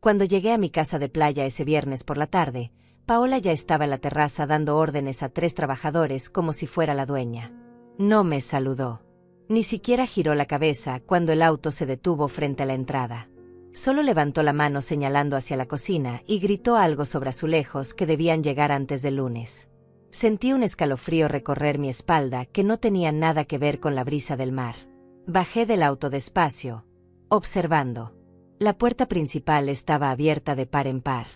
Cuando llegué a mi casa de playa ese viernes por la tarde, Paola ya estaba en la terraza dando órdenes a 3 trabajadores como si fuera la dueña. No me saludó. Ni siquiera giró la cabeza cuando el auto se detuvo frente a la entrada. Solo levantó la mano señalando hacia la cocina y gritó algo sobre azulejos que debían llegar antes del lunes. Sentí un escalofrío recorrer mi espalda que no tenía nada que ver con la brisa del mar. Bajé del auto despacio, observando. La puerta principal estaba abierta de par en par.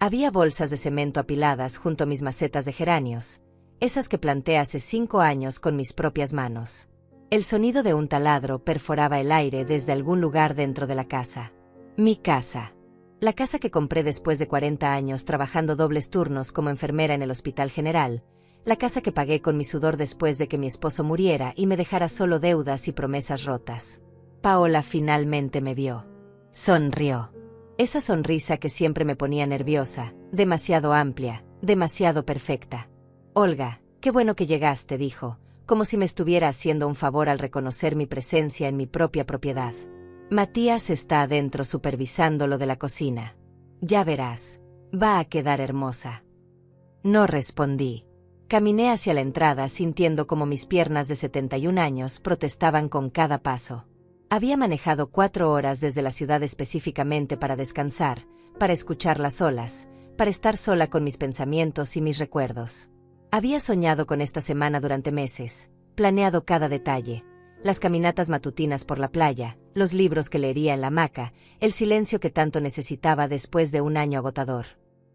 Había bolsas de cemento apiladas junto a mis macetas de geranios, esas que planté hace 5 años con mis propias manos. El sonido de un taladro perforaba el aire desde algún lugar dentro de la casa. Mi casa. La casa que compré después de 40 años trabajando dobles turnos como enfermera en el Hospital General, la casa que pagué con mi sudor después de que mi esposo muriera y me dejara solo deudas y promesas rotas. Paola finalmente me vio. Sonrió. Esa sonrisa que siempre me ponía nerviosa, demasiado amplia, demasiado perfecta. Olga, qué bueno que llegaste, dijo, como si me estuviera haciendo un favor al reconocer mi presencia en mi propia propiedad. Matías está adentro supervisando lo de la cocina. Ya verás, va a quedar hermosa. No respondí. Caminé hacia la entrada sintiendo como mis piernas de 71 años protestaban con cada paso. Había manejado 4 horas desde la ciudad específicamente para descansar, para escuchar las olas, para estar sola con mis pensamientos y mis recuerdos. Había soñado con esta semana durante meses, planeado cada detalle. Las caminatas matutinas por la playa, los libros que leería en la hamaca, el silencio que tanto necesitaba después de un año agotador.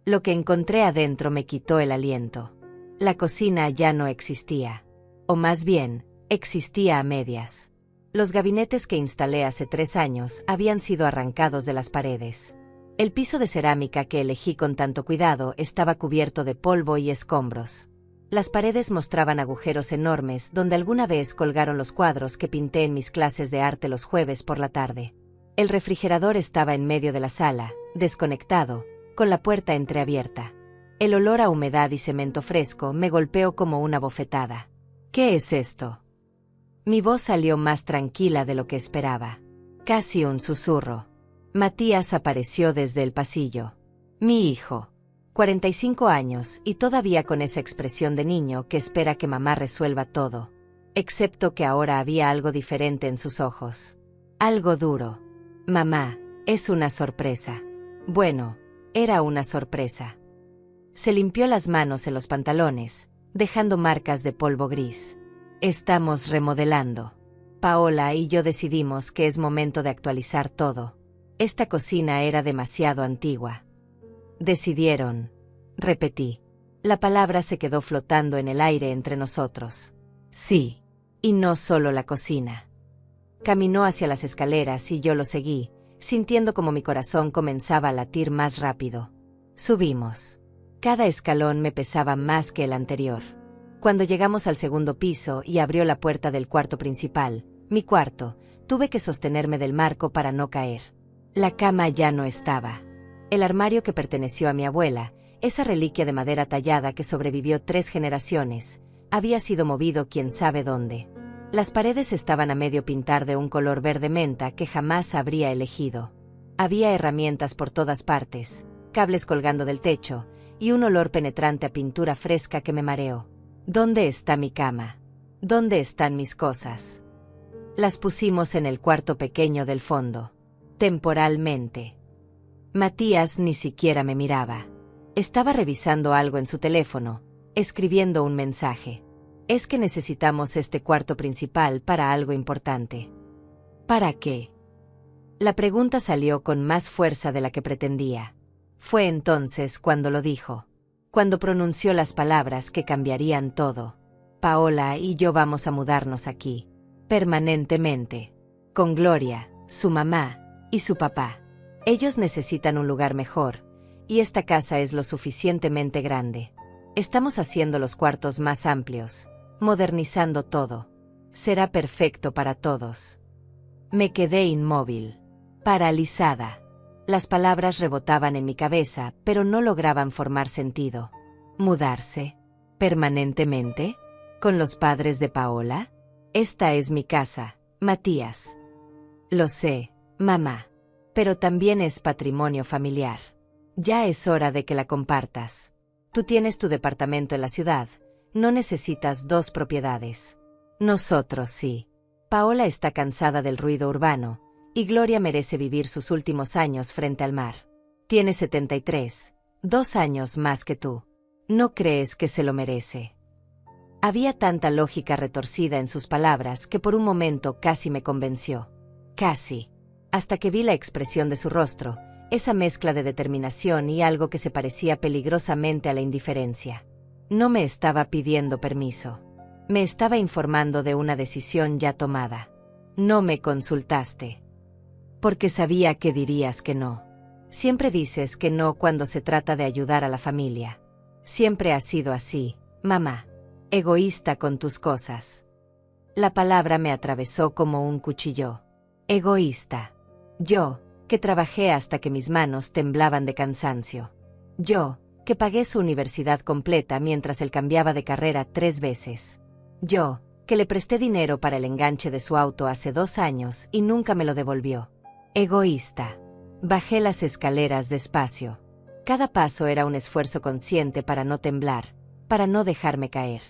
Lo que encontré adentro me quitó el aliento. La cocina ya no existía. O más bien, existía a medias. Los gabinetes que instalé hace 3 años habían sido arrancados de las paredes. El piso de cerámica que elegí con tanto cuidado estaba cubierto de polvo y escombros. Las paredes mostraban agujeros enormes donde alguna vez colgaron los cuadros que pinté en mis clases de arte los jueves por la tarde. El refrigerador estaba en medio de la sala, desconectado, con la puerta entreabierta. El olor a humedad y cemento fresco me golpeó como una bofetada. ¿Qué es esto? Mi voz salió más tranquila de lo que esperaba. Casi un susurro. Matías apareció desde el pasillo. Mi hijo. 45 años y todavía con esa expresión de niño que espera que mamá resuelva todo. Excepto que ahora había algo diferente en sus ojos. Algo duro. Mamá, es una sorpresa. Bueno, era una sorpresa. Se limpió las manos en los pantalones, dejando marcas de polvo gris. Estamos remodelando. Paola y yo decidimos que es momento de actualizar todo. Esta cocina era demasiado antigua. Decidieron. Repetí. La palabra se quedó flotando en el aire entre nosotros. Sí. Y no solo la cocina. Caminó hacia las escaleras y yo lo seguí, sintiendo como mi corazón comenzaba a latir más rápido. Subimos. Cada escalón me pesaba más que el anterior. Cuando llegamos al 2.º piso y abrió la puerta del cuarto principal, mi cuarto, tuve que sostenerme del marco para no caer. La cama ya no estaba. El armario que perteneció a mi abuela, esa reliquia de madera tallada que sobrevivió 3 generaciones, había sido movido quién sabe dónde. Las paredes estaban a medio pintar de un color verde menta que jamás habría elegido. Había herramientas por todas partes, cables colgando del techo, y un olor penetrante a pintura fresca que me mareó. ¿Dónde está mi cama? ¿Dónde están mis cosas? Las pusimos en el cuarto pequeño del fondo. Temporalmente. Matías ni siquiera me miraba. Estaba revisando algo en su teléfono, escribiendo un mensaje. Es que necesitamos este cuarto principal para algo importante. ¿Para qué? La pregunta salió con más fuerza de la que pretendía. Fue entonces cuando lo dijo. Cuando pronunció las palabras que cambiarían todo. Paola y yo vamos a mudarnos aquí. Permanentemente. Con Gloria, su mamá, y su papá. Ellos necesitan un lugar mejor, y esta casa es lo suficientemente grande. Estamos haciendo los cuartos más amplios, modernizando todo. Será perfecto para todos. Me quedé inmóvil, paralizada. Las palabras rebotaban en mi cabeza, pero no lograban formar sentido. ¿Mudarse? ¿Permanentemente? ¿Con los padres de Paola? Esta es mi casa, Matías. Lo sé, mamá. Pero también es patrimonio familiar. Ya es hora de que la compartas. Tú tienes tu departamento en la ciudad, no necesitas 2 propiedades. Nosotros sí. Paola está cansada del ruido urbano, y Gloria merece vivir sus últimos años frente al mar. Tiene 73, 2 años más que tú. ¿No crees que se lo merece? Había tanta lógica retorcida en sus palabras que por un momento casi me convenció. Casi. Hasta que vi la expresión de su rostro, esa mezcla de determinación y algo que se parecía peligrosamente a la indiferencia. No me estaba pidiendo permiso. Me estaba informando de una decisión ya tomada. No me consultaste. Porque sabía que dirías que no. Siempre dices que no cuando se trata de ayudar a la familia. Siempre has sido así, mamá. Egoísta con tus cosas. La palabra me atravesó como un cuchillo. Egoísta. Yo, que trabajé hasta que mis manos temblaban de cansancio. Yo, que pagué su universidad completa mientras él cambiaba de carrera 3 veces. Yo, que le presté dinero para el enganche de su auto hace 2 años y nunca me lo devolvió. Egoísta. Bajé las escaleras despacio. Cada paso era un esfuerzo consciente para no temblar, para no dejarme caer.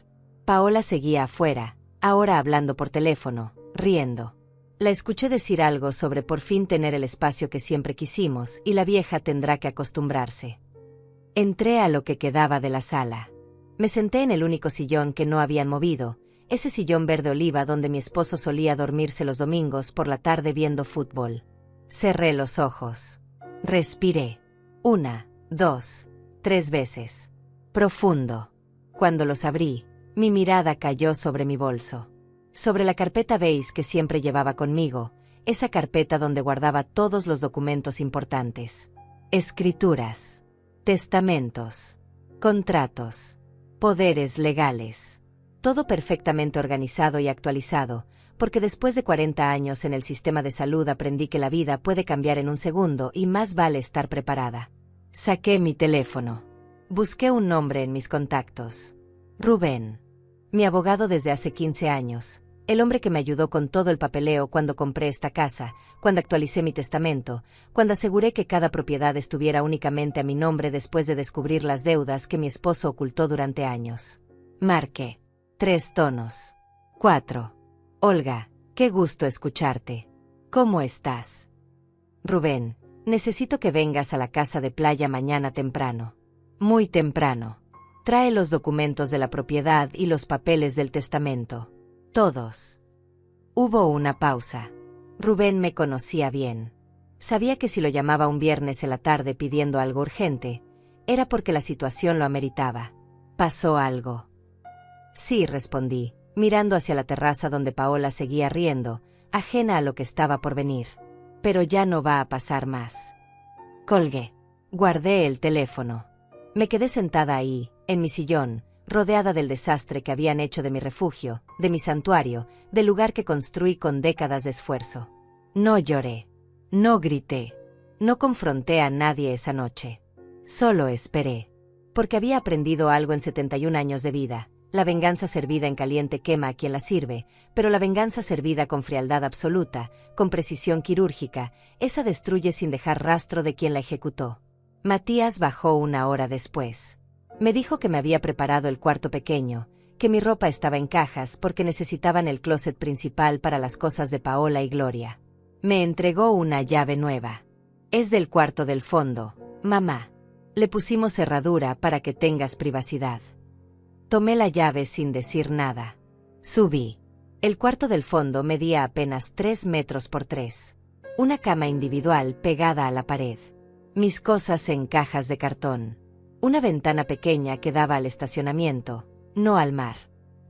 Paola seguía afuera, ahora hablando por teléfono, riendo. La escuché decir algo sobre por fin tener el espacio que siempre quisimos y la vieja tendrá que acostumbrarse. Entré a lo que quedaba de la sala. Me senté en el único sillón que no habían movido, ese sillón verde oliva donde mi esposo solía dormirse los domingos por la tarde viendo fútbol. Cerré los ojos. Respiré. 1, 2, 3 veces. Profundo. Cuando los abrí, mi mirada cayó sobre mi bolso. Sobre la carpeta beige que siempre llevaba conmigo, esa carpeta donde guardaba todos los documentos importantes. Escrituras. Testamentos. Contratos. Poderes legales. Todo perfectamente organizado y actualizado, porque después de 40 años en el sistema de salud aprendí que la vida puede cambiar en un segundo y más vale estar preparada. Saqué mi teléfono. Busqué un nombre en mis contactos. Rubén. Mi abogado desde hace 15 años. El hombre que me ayudó con todo el papeleo cuando compré esta casa, cuando actualicé mi testamento, cuando aseguré que cada propiedad estuviera únicamente a mi nombre después de descubrir las deudas que mi esposo ocultó durante años. Marqué. 3 tonos. 4. Olga, qué gusto escucharte. ¿Cómo estás? Rubén, necesito que vengas a la casa de playa mañana temprano. Muy temprano. Trae los documentos de la propiedad y los papeles del testamento. Todos. Hubo una pausa. Rubén me conocía bien. Sabía que si lo llamaba un viernes en la tarde pidiendo algo urgente, era porque la situación lo ameritaba. ¿Pasó algo? Sí, respondí, mirando hacia la terraza donde Paola seguía riendo, ajena a lo que estaba por venir. Pero ya no va a pasar más. Colgué. Guardé el teléfono. Me quedé sentada ahí, en mi sillón, rodeada del desastre que habían hecho de mi refugio, de mi santuario, del lugar que construí con décadas de esfuerzo. No lloré. No grité. No confronté a nadie esa noche. Solo esperé. Porque había aprendido algo en 71 años de vida. La venganza servida en caliente quema a quien la sirve, pero la venganza servida con frialdad absoluta, con precisión quirúrgica, esa destruye sin dejar rastro de quien la ejecutó. Matías bajó 1 hora después. Me dijo que me había preparado el cuarto pequeño, que mi ropa estaba en cajas porque necesitaban el closet principal para las cosas de Paola y Gloria. Me entregó una llave nueva. Es del cuarto del fondo, mamá. Le pusimos cerradura para que tengas privacidad. Tomé la llave sin decir nada. Subí. El cuarto del fondo medía apenas 3 metros por 3. Una cama individual pegada a la pared. Mis cosas en cajas de cartón. Una ventana pequeña que daba al estacionamiento, no al mar.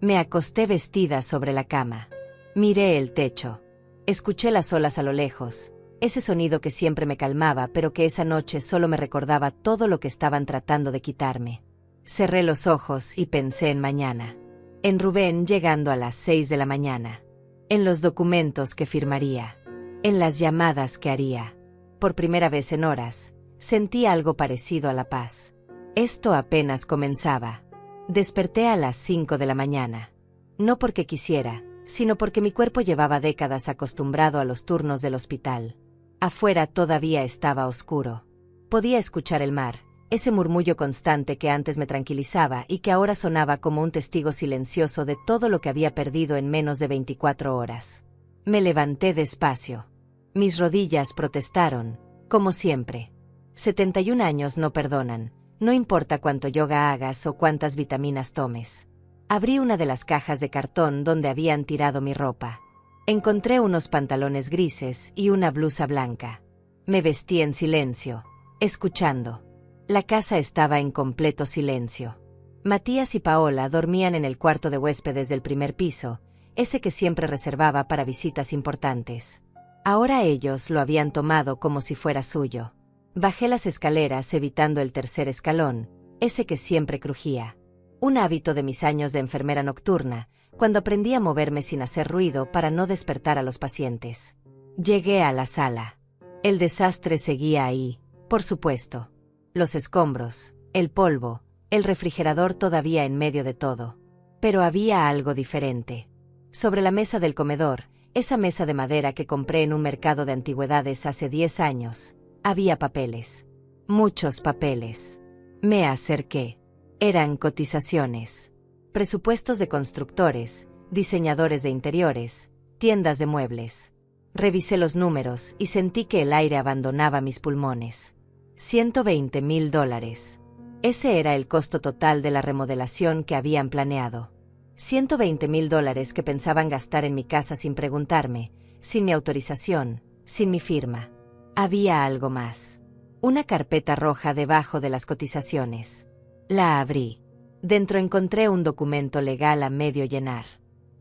Me acosté vestida sobre la cama. Miré el techo. Escuché las olas a lo lejos, ese sonido que siempre me calmaba pero que esa noche solo me recordaba todo lo que estaban tratando de quitarme. Cerré los ojos y pensé en mañana. En Rubén llegando a las 6 de la mañana. En los documentos que firmaría. En las llamadas que haría. Por primera vez en horas, sentí algo parecido a la paz. Esto apenas comenzaba. Desperté a las 5 de la mañana. No porque quisiera, sino porque mi cuerpo llevaba décadas acostumbrado a los turnos del hospital. Afuera todavía estaba oscuro. Podía escuchar el mar, ese murmullo constante que antes me tranquilizaba y que ahora sonaba como un testigo silencioso de todo lo que había perdido en menos de 24 horas. Me levanté despacio. Mis rodillas protestaron, como siempre. 71 años no perdonan, no importa cuánto yoga hagas o cuántas vitaminas tomes. Abrí una de las cajas de cartón donde habían tirado mi ropa. Encontré unos pantalones grises y una blusa blanca. Me vestí en silencio, escuchando. La casa estaba en completo silencio. Matías y Paola dormían en el cuarto de huéspedes del primer piso, ese que siempre reservaba para visitas importantes. Ahora ellos lo habían tomado como si fuera suyo. Bajé las escaleras evitando el tercer escalón, ese que siempre crujía. Un hábito de mis años de enfermera nocturna, cuando aprendí a moverme sin hacer ruido para no despertar a los pacientes. Llegué a la sala. El desastre seguía ahí, por supuesto. Los escombros, el polvo, el refrigerador todavía en medio de todo. Pero había algo diferente. Sobre la mesa del comedor, esa mesa de madera que compré en un mercado de antigüedades hace 10 años, había papeles. Muchos papeles. Me acerqué. Eran cotizaciones. Presupuestos de constructores, diseñadores de interiores, tiendas de muebles. Revisé los números y sentí que el aire abandonaba mis pulmones. $120,000. Ese era el costo total de la remodelación que habían planeado. $120,000 que pensaban gastar en mi casa sin preguntarme, sin mi autorización, sin mi firma. Había algo más. Una carpeta roja debajo de las cotizaciones. La abrí. Dentro encontré un documento legal a medio llenar.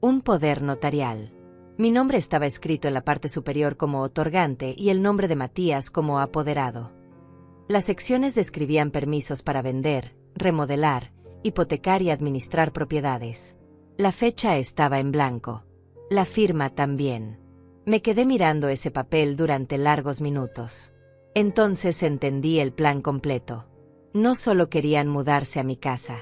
Un poder notarial. Mi nombre estaba escrito en la parte superior como otorgante y el nombre de Matías como apoderado. Las secciones describían permisos para vender, remodelar, hipotecar y administrar propiedades. La fecha estaba en blanco. La firma también. Me quedé mirando ese papel durante largos minutos. Entonces entendí el plan completo. No solo querían mudarse a mi casa.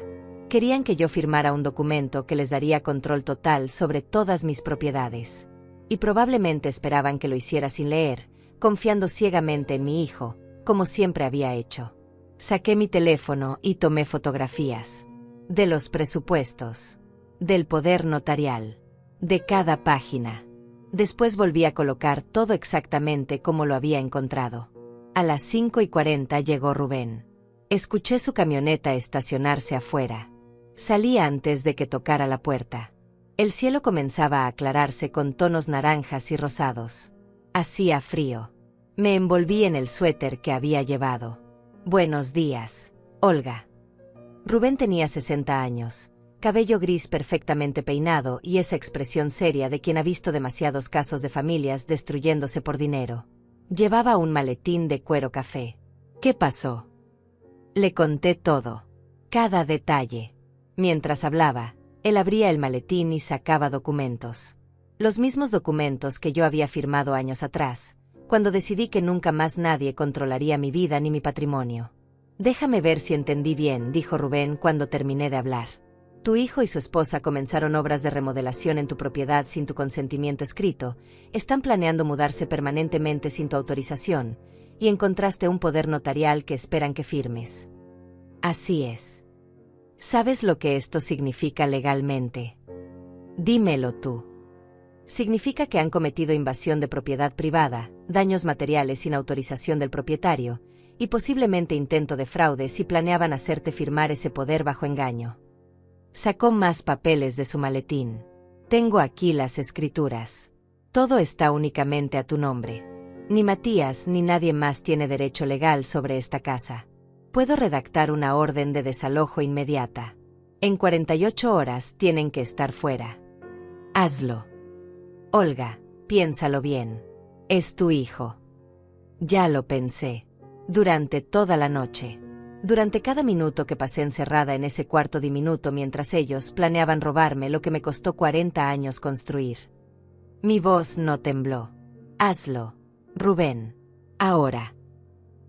Querían que yo firmara un documento que les daría control total sobre todas mis propiedades. Y probablemente esperaban que lo hiciera sin leer, confiando ciegamente en mi hijo, como siempre había hecho. Saqué mi teléfono y tomé fotografías. De los presupuestos. Del poder notarial. De cada página. Después volví a colocar todo exactamente como lo había encontrado. A las 5:40 llegó Rubén. Escuché su camioneta estacionarse afuera. Salí antes de que tocara la puerta. El cielo comenzaba a aclararse con tonos naranjas y rosados. Hacía frío. Me envolví en el suéter que había llevado. Buenos días, Olga. Rubén tenía 60 años, cabello gris perfectamente peinado y esa expresión seria de quien ha visto demasiados casos de familias destruyéndose por dinero. Llevaba un maletín de cuero café. ¿Qué pasó? Le conté todo. Cada detalle. Mientras hablaba, él abría el maletín y sacaba documentos. Los mismos documentos que yo había firmado años atrás, cuando decidí que nunca más nadie controlaría mi vida ni mi patrimonio. Déjame ver si entendí bien, dijo Rubén cuando terminé de hablar. Tu hijo y su esposa comenzaron obras de remodelación en tu propiedad sin tu consentimiento escrito, están planeando mudarse permanentemente sin tu autorización, y encontraste un poder notarial que esperan que firmes. Así es. ¿Sabes lo que esto significa legalmente? Dímelo tú. Significa que han cometido invasión de propiedad privada, daños materiales sin autorización del propietario, y posiblemente intento de fraude si planeaban hacerte firmar ese poder bajo engaño. Sacó más papeles de su maletín. Tengo aquí las escrituras. Todo está únicamente a tu nombre. Ni Matías ni nadie más tiene derecho legal sobre esta casa. Puedo redactar una orden de desalojo inmediata. En 48 horas tienen que estar fuera. Hazlo. Olga, piénsalo bien. Es tu hijo. Ya lo pensé. Durante toda la noche. Durante cada minuto que pasé encerrada en ese cuarto diminuto mientras ellos planeaban robarme lo que me costó 40 años construir. Mi voz no tembló. Hazlo, Rubén. Ahora.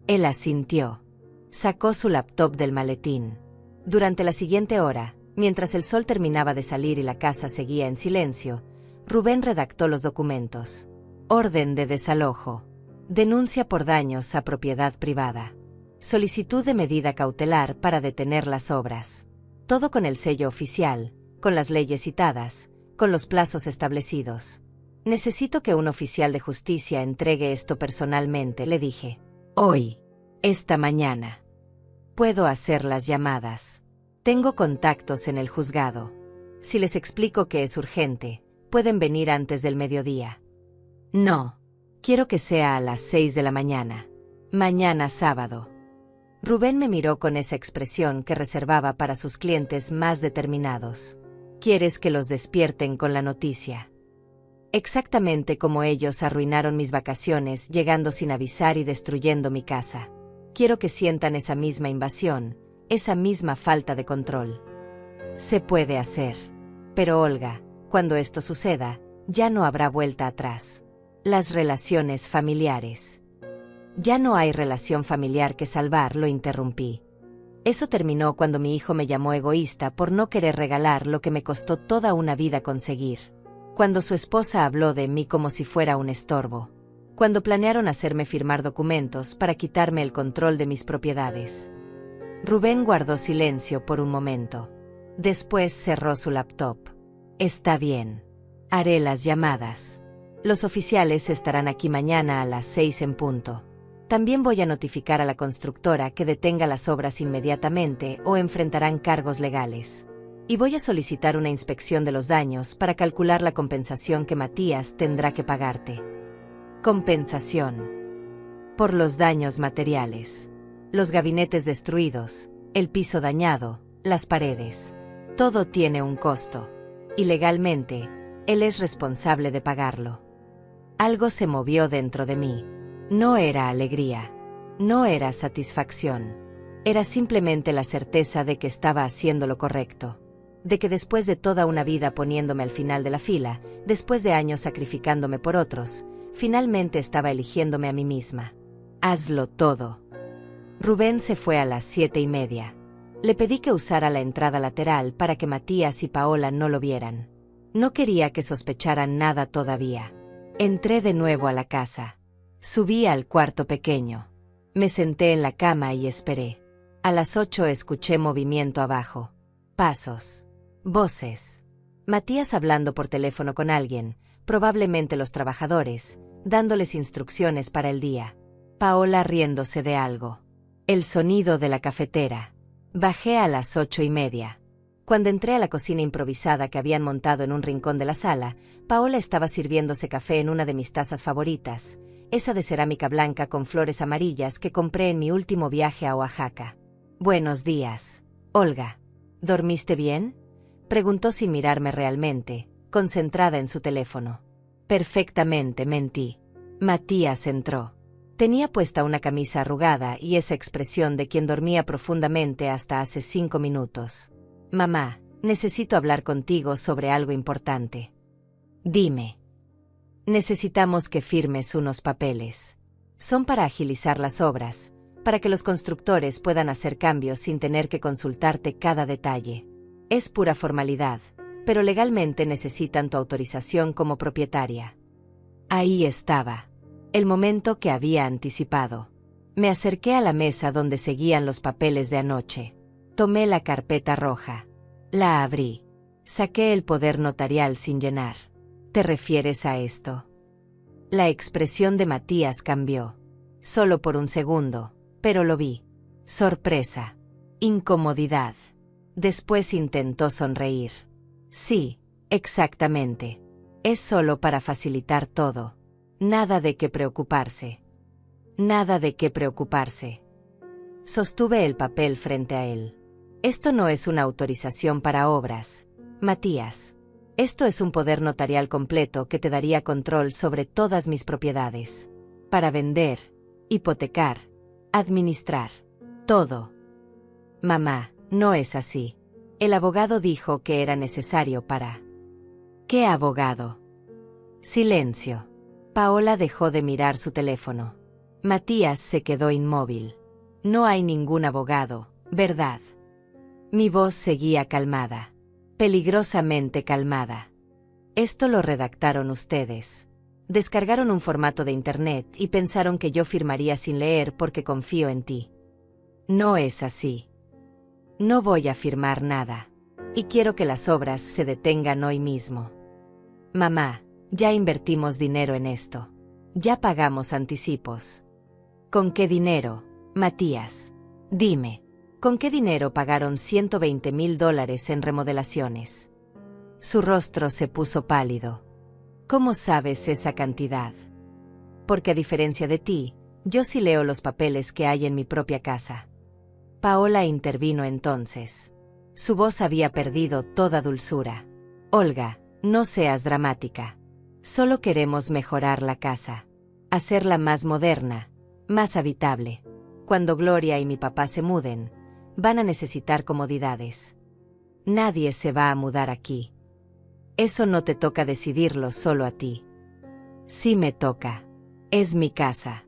Él asintió. Sacó su laptop del maletín. Durante la siguiente hora, mientras el sol terminaba de salir y la casa seguía en silencio, Rubén redactó los documentos. Orden de desalojo. Denuncia por daños a propiedad privada. Solicitud de medida cautelar para detener las obras. Todo con el sello oficial, con las leyes citadas, con los plazos establecidos. Necesito que un oficial de justicia entregue esto personalmente, le dije. Hoy. Esta mañana. Puedo hacer las llamadas. Tengo contactos en el juzgado. Si les explico que es urgente, pueden venir antes del mediodía. No. Quiero que sea a las 6 de la mañana. Mañana sábado. Rubén me miró con esa expresión que reservaba para sus clientes más determinados. ¿Quieres que los despierten con la noticia? Exactamente como ellos arruinaron mis vacaciones llegando sin avisar y destruyendo mi casa. Quiero que sientan esa misma invasión, esa misma falta de control. Se puede hacer. Pero Olga, cuando esto suceda, ya no habrá vuelta atrás. Las relaciones familiares. Ya no hay relación familiar que salvar, lo interrumpí. Eso terminó cuando mi hijo me llamó egoísta por no querer regalar lo que me costó toda una vida conseguir. Cuando su esposa habló de mí como si fuera un estorbo. Cuando planearon hacerme firmar documentos para quitarme el control de mis propiedades. Rubén guardó silencio por un momento. Después cerró su laptop. Está bien. Haré las llamadas. Los oficiales estarán aquí mañana a las 6 en punto. También voy a notificar a la constructora que detenga las obras inmediatamente o enfrentarán cargos legales. Y voy a solicitar una inspección de los daños para calcular la compensación que Matías tendrá que pagarte. Compensación. Por los daños materiales. Los gabinetes destruidos, el piso dañado, las paredes. Todo tiene un costo. Y legalmente, él es responsable de pagarlo. Algo se movió dentro de mí. No era alegría. No era satisfacción. Era simplemente la certeza de que estaba haciendo lo correcto. De que después de toda una vida poniéndome al final de la fila, después de años sacrificándome por otros, finalmente estaba eligiéndome a mí misma. Hazlo todo. Rubén se fue a las 7:30. Le pedí que usara la entrada lateral para que Matías y Paola no lo vieran. No quería que sospecharan nada todavía. Entré de nuevo a la casa. Subí al cuarto pequeño. Me senté en la cama y esperé. A las 8 escuché movimiento abajo. Pasos. Voces. Matías hablando por teléfono con alguien, probablemente los trabajadores, dándoles instrucciones para el día. Paola riéndose de algo. El sonido de la cafetera. Bajé a las 8:30. Cuando entré a la cocina improvisada que habían montado en un rincón de la sala, Paola estaba sirviéndose café en una de mis tazas favoritas, esa de cerámica blanca con flores amarillas que compré en mi último viaje a Oaxaca. Buenos días, Olga. ¿Dormiste bien? Preguntó sin mirarme realmente, concentrada en su teléfono. Perfectamente, mentí. Matías entró. Tenía puesta una camisa arrugada y esa expresión de quien dormía profundamente hasta hace 5 minutos. Mamá, necesito hablar contigo sobre algo importante. Dime. Necesitamos que firmes unos papeles. Son para agilizar las obras, para que los constructores puedan hacer cambios sin tener que consultarte cada detalle. Es pura formalidad, pero legalmente necesitan tu autorización como propietaria. Ahí estaba. El momento que había anticipado. Me acerqué a la mesa donde seguían los papeles de anoche. Tomé la carpeta roja. La abrí. Saqué el poder notarial sin llenar. ¿Te refieres a esto? La expresión de Matías cambió. Solo por un segundo, pero lo vi. Sorpresa. Incomodidad. Después intentó sonreír. Sí, exactamente. Es solo para facilitar todo. Nada de qué preocuparse. Nada de qué preocuparse. Sostuve el papel frente a él. Esto no es una autorización para obras, Matías. Esto es un poder notarial completo que te daría control sobre todas mis propiedades. Para vender, hipotecar, administrar. Todo. Mamá, no es así. El abogado dijo que era necesario para... ¿Qué abogado? Silencio. Paola dejó de mirar su teléfono. Matías se quedó inmóvil. No hay ningún abogado, ¿verdad? Mi voz seguía calmada. Peligrosamente calmada. Esto lo redactaron ustedes. Descargaron un formato de internet y pensaron que yo firmaría sin leer porque confío en ti. No es así. No voy a firmar nada. Y quiero que las obras se detengan hoy mismo. Mamá, ya invertimos dinero en esto. Ya pagamos anticipos. ¿Con qué dinero, Matías? Dime, ¿con qué dinero pagaron $120,000 en remodelaciones? Su rostro se puso pálido. ¿Cómo sabes esa cantidad? Porque a diferencia de ti, yo sí leo los papeles que hay en mi propia casa. Paola intervino entonces. Su voz había perdido toda dulzura. Olga, no seas dramática. Solo queremos mejorar la casa. Hacerla más moderna, más habitable. Cuando Gloria y mi papá se muden, van a necesitar comodidades. Nadie se va a mudar aquí. Eso no te toca decidirlo solo a ti. Sí me toca. Es mi casa.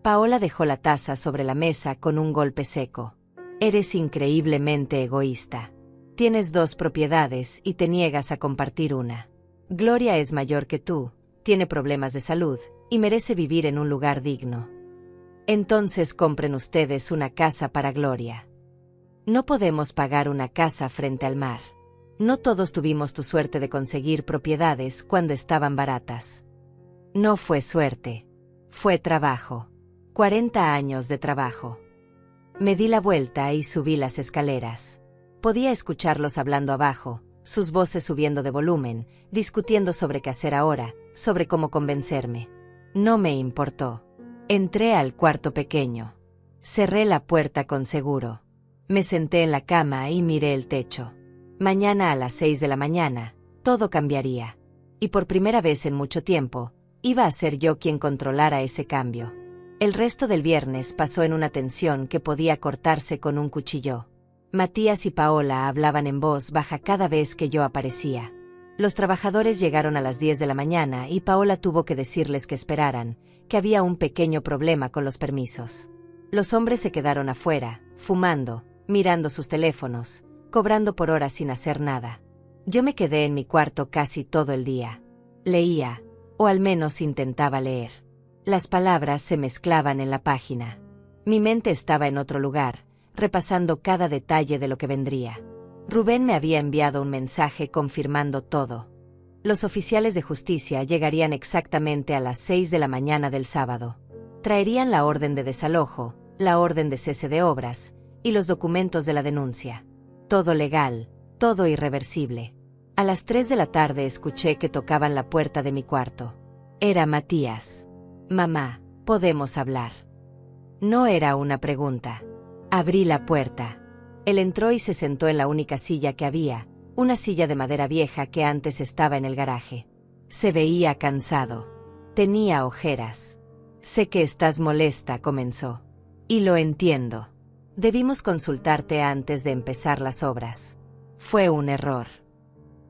Paola dejó la taza sobre la mesa con un golpe seco. Eres increíblemente egoísta. Tienes 2 propiedades y te niegas a compartir una. Gloria es mayor que tú, tiene problemas de salud y merece vivir en un lugar digno. Entonces compren ustedes una casa para Gloria. No podemos pagar una casa frente al mar. No todos tuvimos tu suerte de conseguir propiedades cuando estaban baratas. No fue suerte. Fue trabajo. 40 años de trabajo. Me di la vuelta y subí las escaleras. Podía escucharlos hablando abajo, sus voces subiendo de volumen, discutiendo sobre qué hacer ahora, sobre cómo convencerme. No me importó. Entré al cuarto pequeño. Cerré la puerta con seguro. Me senté en la cama y miré el techo. Mañana a las 6 de la mañana, todo cambiaría. Y por primera vez en mucho tiempo, iba a ser yo quien controlara ese cambio. El resto del viernes pasó en una tensión que podía cortarse con un cuchillo. Matías y Paola hablaban en voz baja cada vez que yo aparecía. Los trabajadores llegaron a las 10 de la mañana y Paola tuvo que decirles que esperaran, que había un pequeño problema con los permisos. Los hombres se quedaron afuera, fumando, mirando sus teléfonos, cobrando por horas sin hacer nada. Yo me quedé en mi cuarto casi todo el día. Leía, o al menos intentaba leer. Las palabras se mezclaban en la página. Mi mente estaba en otro lugar, repasando cada detalle de lo que vendría. Rubén me había enviado un mensaje confirmando todo. Los oficiales de justicia llegarían exactamente a las 6 de la mañana del sábado. Traerían la orden de desalojo, la orden de cese de obras y los documentos de la denuncia. Todo legal, todo irreversible. A las 3 de la tarde escuché que tocaban la puerta de mi cuarto. Era Matías. Mamá, ¿podemos hablar? No era una pregunta. Abrí la puerta. Él entró y se sentó en la única silla que había, una silla de madera vieja que antes estaba en el garaje. Se veía cansado. Tenía ojeras. Sé que estás molesta, comenzó. Y lo entiendo. Debimos consultarte antes de empezar las obras. Fue un error.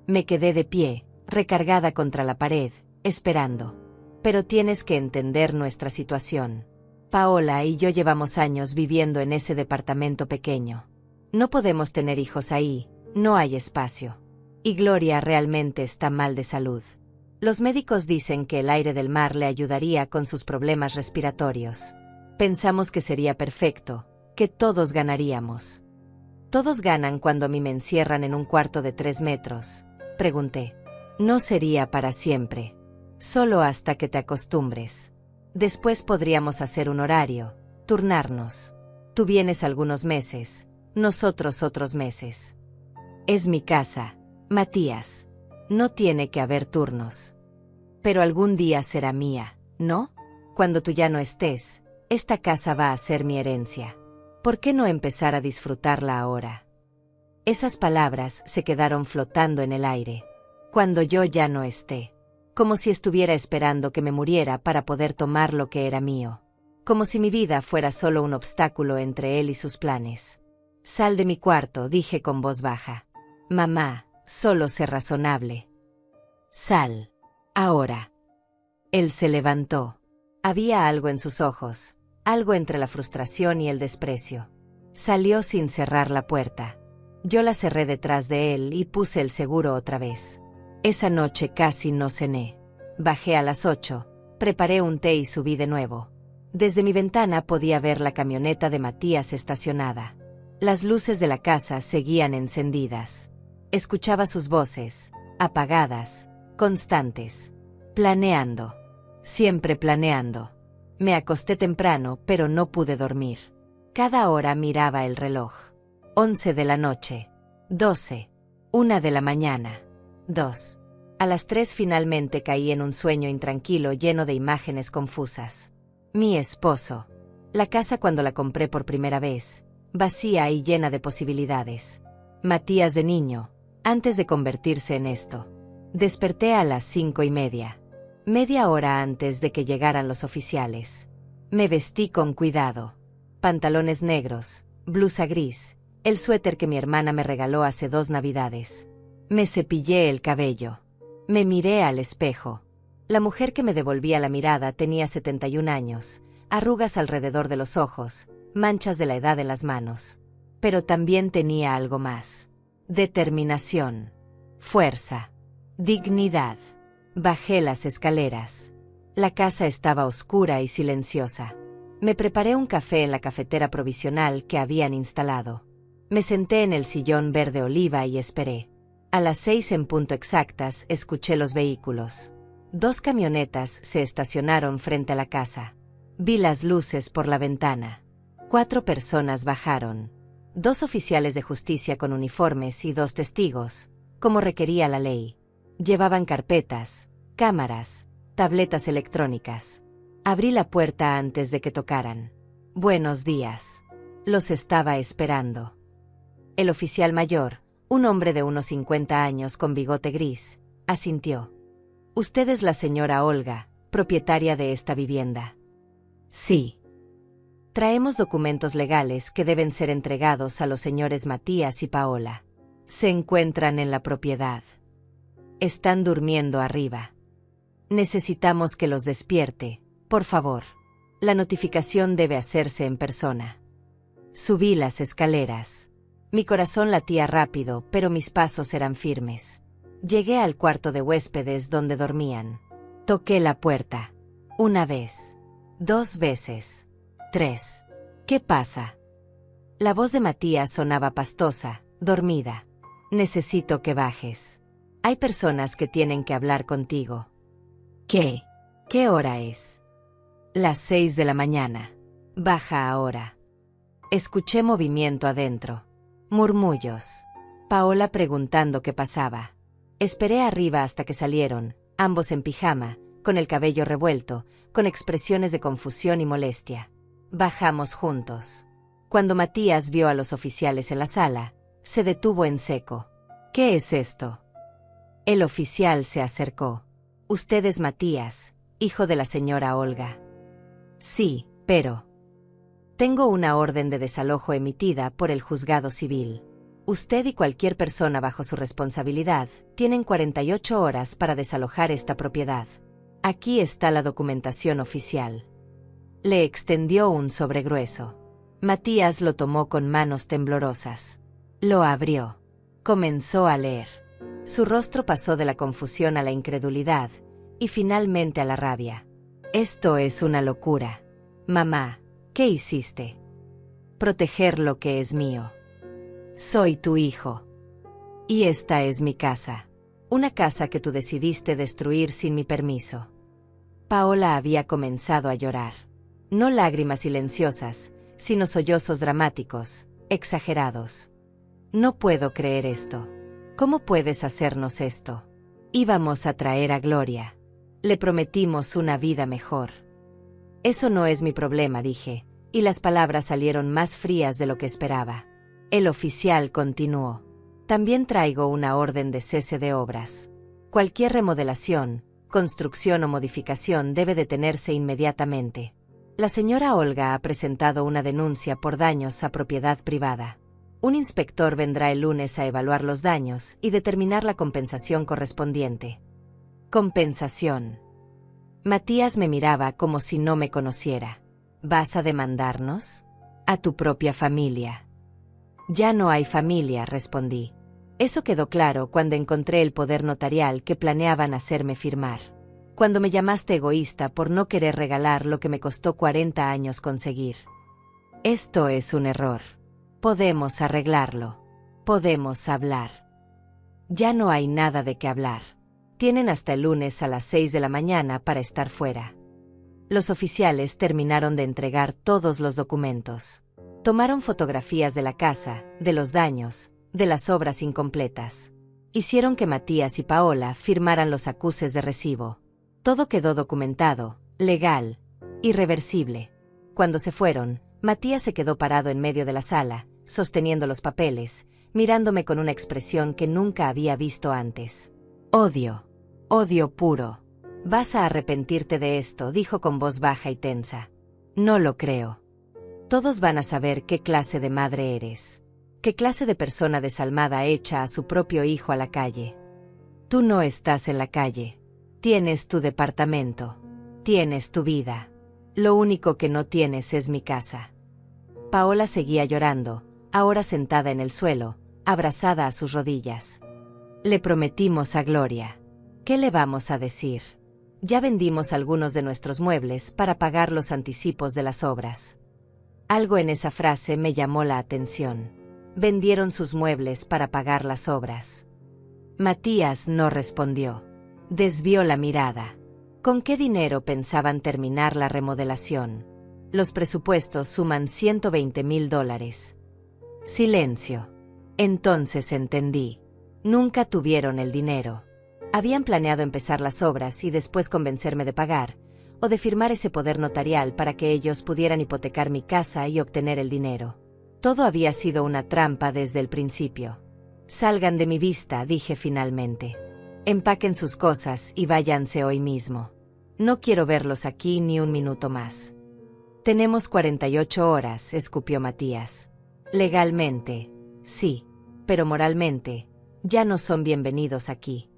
Me quedé de pie, recargada contra la pared, esperando. Pero tienes que entender nuestra situación. Paola y yo llevamos años viviendo en ese departamento pequeño. No podemos tener hijos ahí, no hay espacio. Y Gloria realmente está mal de salud. Los médicos dicen que el aire del mar le ayudaría con sus problemas respiratorios. Pensamos que sería perfecto, que todos ganaríamos. ¿Todos ganan cuando a mí me encierran en un cuarto de 3 metros? Pregunté. No sería para siempre. Solo hasta que te acostumbres. Después podríamos hacer un horario, turnarnos. Tú vienes algunos meses, nosotros otros meses. Es mi casa, Matías. No tiene que haber turnos. Pero algún día será mía, ¿no? Cuando tú ya no estés, esta casa va a ser mi herencia. ¿Por qué no empezar a disfrutarla ahora? Esas palabras se quedaron flotando en el aire. Cuando yo ya no esté. Como si estuviera esperando que me muriera para poder tomar lo que era mío. Como si mi vida fuera solo un obstáculo entre él y sus planes. Sal de mi cuarto, dije con voz baja. Mamá, solo sé razonable. Sal. Ahora. Él se levantó. Había algo en sus ojos, algo entre la frustración y el desprecio. Salió sin cerrar la puerta. Yo la cerré detrás de él y puse el seguro otra vez. Esa noche casi no cené. Bajé a las 8, preparé un té y subí de nuevo. Desde mi ventana podía ver la camioneta de Matías estacionada. Las luces de la casa seguían encendidas. Escuchaba sus voces, apagadas, constantes. Planeando. Siempre planeando. Me acosté temprano, pero no pude dormir. Cada hora miraba el reloj. 11 de la noche. 12. 1 de la mañana. 2. A las 3 finalmente caí en un sueño intranquilo lleno de imágenes confusas. Mi esposo. La casa cuando la compré por primera vez. Vacía y llena de posibilidades. Matías de niño, antes de convertirse en esto. Desperté a las 5:30. Media hora antes de que llegaran los oficiales. Me vestí con cuidado. Pantalones negros, blusa gris, el suéter que mi hermana me regaló hace 2 navidades. Me cepillé el cabello. Me miré al espejo. La mujer que me devolvía la mirada tenía 71 años, arrugas alrededor de los ojos, manchas de la edad en las manos. Pero también tenía algo más. Determinación. Fuerza. Dignidad. Bajé las escaleras. La casa estaba oscura y silenciosa. Me preparé un café en la cafetera provisional que habían instalado. Me senté en el sillón verde oliva y esperé. A las 6 en punto exactas escuché los vehículos. 2 camionetas se estacionaron frente a la casa. Vi las luces por la ventana. 4 personas bajaron. 2 oficiales de justicia con uniformes y 2 testigos, como requería la ley. Llevaban carpetas, cámaras, tabletas electrónicas. Abrí la puerta antes de que tocaran. Buenos días. Los estaba esperando. El oficial mayor, un hombre de unos 50 años con bigote gris, asintió. «Usted es la señora Olga, propietaria de esta vivienda». «Sí». «Traemos documentos legales que deben ser entregados a los señores Matías y Paola. Se encuentran en la propiedad. Están durmiendo arriba. Necesitamos que los despierte, por favor. La notificación debe hacerse en persona». Subí las escaleras. Mi corazón latía rápido, pero mis pasos eran firmes. Llegué al cuarto de huéspedes donde dormían. Toqué la puerta. 1 vez. 2 veces. 3. ¿Qué pasa? La voz de Matías sonaba pastosa, dormida. Necesito que bajes. Hay personas que tienen que hablar contigo. ¿Qué? ¿Qué hora es? Las 6 de la mañana. Baja ahora. Escuché movimiento adentro. Murmullos. Paola preguntando qué pasaba. Esperé arriba hasta que salieron, ambos en pijama, con el cabello revuelto, con expresiones de confusión y molestia. Bajamos juntos. Cuando Matías vio a los oficiales en la sala, se detuvo en seco. ¿Qué es esto? El oficial se acercó. «Usted es Matías, hijo de la señora Olga». «Sí, pero...». «Tengo una orden de desalojo emitida por el juzgado civil. Usted y cualquier persona bajo su responsabilidad tienen 48 horas para desalojar esta propiedad. Aquí está la documentación oficial». Le extendió un sobre grueso. Matías lo tomó con manos temblorosas. Lo abrió. Comenzó a leer. Su rostro pasó de la confusión a la incredulidad, y finalmente a la rabia. «Esto es una locura. Mamá, ¿qué hiciste?» «Proteger lo que es mío. Soy tu hijo. Y esta es mi casa. Una casa que tú decidiste destruir sin mi permiso». Paola había comenzado a llorar. No lágrimas silenciosas, sino sollozos dramáticos, exagerados. «No puedo creer esto. ¿Cómo puedes hacernos esto? Íbamos a traer a Gloria. Le prometimos una vida mejor». «Eso no es mi problema», dije, y las palabras salieron más frías de lo que esperaba. El oficial continuó. «También traigo una orden de cese de obras. Cualquier remodelación, construcción o modificación debe detenerse inmediatamente. La señora Olga ha presentado una denuncia por daños a propiedad privada. Un inspector vendrá el lunes a evaluar los daños y determinar la compensación correspondiente». «¿Compensación?». Matías me miraba como si no me conociera. «¿Vas a demandarnos? A tu propia familia». «Ya no hay familia», respondí. Eso quedó claro cuando encontré el poder notarial que planeaban hacerme firmar. Cuando me llamaste egoísta por no querer regalar lo que me costó 40 años conseguir. Esto es un error. Podemos arreglarlo. Podemos hablar. Ya no hay nada de qué hablar. Tienen hasta el lunes a las 6 de la mañana para estar fuera. Los oficiales terminaron de entregar todos los documentos. Tomaron fotografías de la casa, de los daños, de las obras incompletas. Hicieron que Matías y Paola firmaran los acuses de recibo. Todo quedó documentado, legal, irreversible. Cuando se fueron, Matías se quedó parado en medio de la sala, sosteniendo los papeles, mirándome con una expresión que nunca había visto antes. Odio. Odio puro. Vas a arrepentirte de esto, dijo con voz baja y tensa. No lo creo. Todos van a saber qué clase de madre eres. Qué clase de persona desalmada echa a su propio hijo a la calle. Tú no estás en la calle. Tienes tu departamento. Tienes tu vida. Lo único que no tienes es mi casa. Paola seguía llorando, ahora sentada en el suelo, abrazada a sus rodillas. Le prometimos a Gloria. ¿Qué le vamos a decir? Ya vendimos algunos de nuestros muebles para pagar los anticipos de las obras. Algo en esa frase me llamó la atención. Vendieron sus muebles para pagar las obras. Matías no respondió. Desvió la mirada. ¿Con qué dinero pensaban terminar la remodelación? Los presupuestos suman $120,000. Silencio. Entonces entendí. Nunca tuvieron el dinero. Habían planeado empezar las obras y después convencerme de pagar, o de firmar ese poder notarial para que ellos pudieran hipotecar mi casa y obtener el dinero. Todo había sido una trampa desde el principio. Salgan de mi vista, dije finalmente. Empaquen sus cosas y váyanse hoy mismo. No quiero verlos aquí ni un minuto más. Tenemos 48 horas, escupió Matías. Legalmente, sí, pero moralmente, ya no son bienvenidos aquí.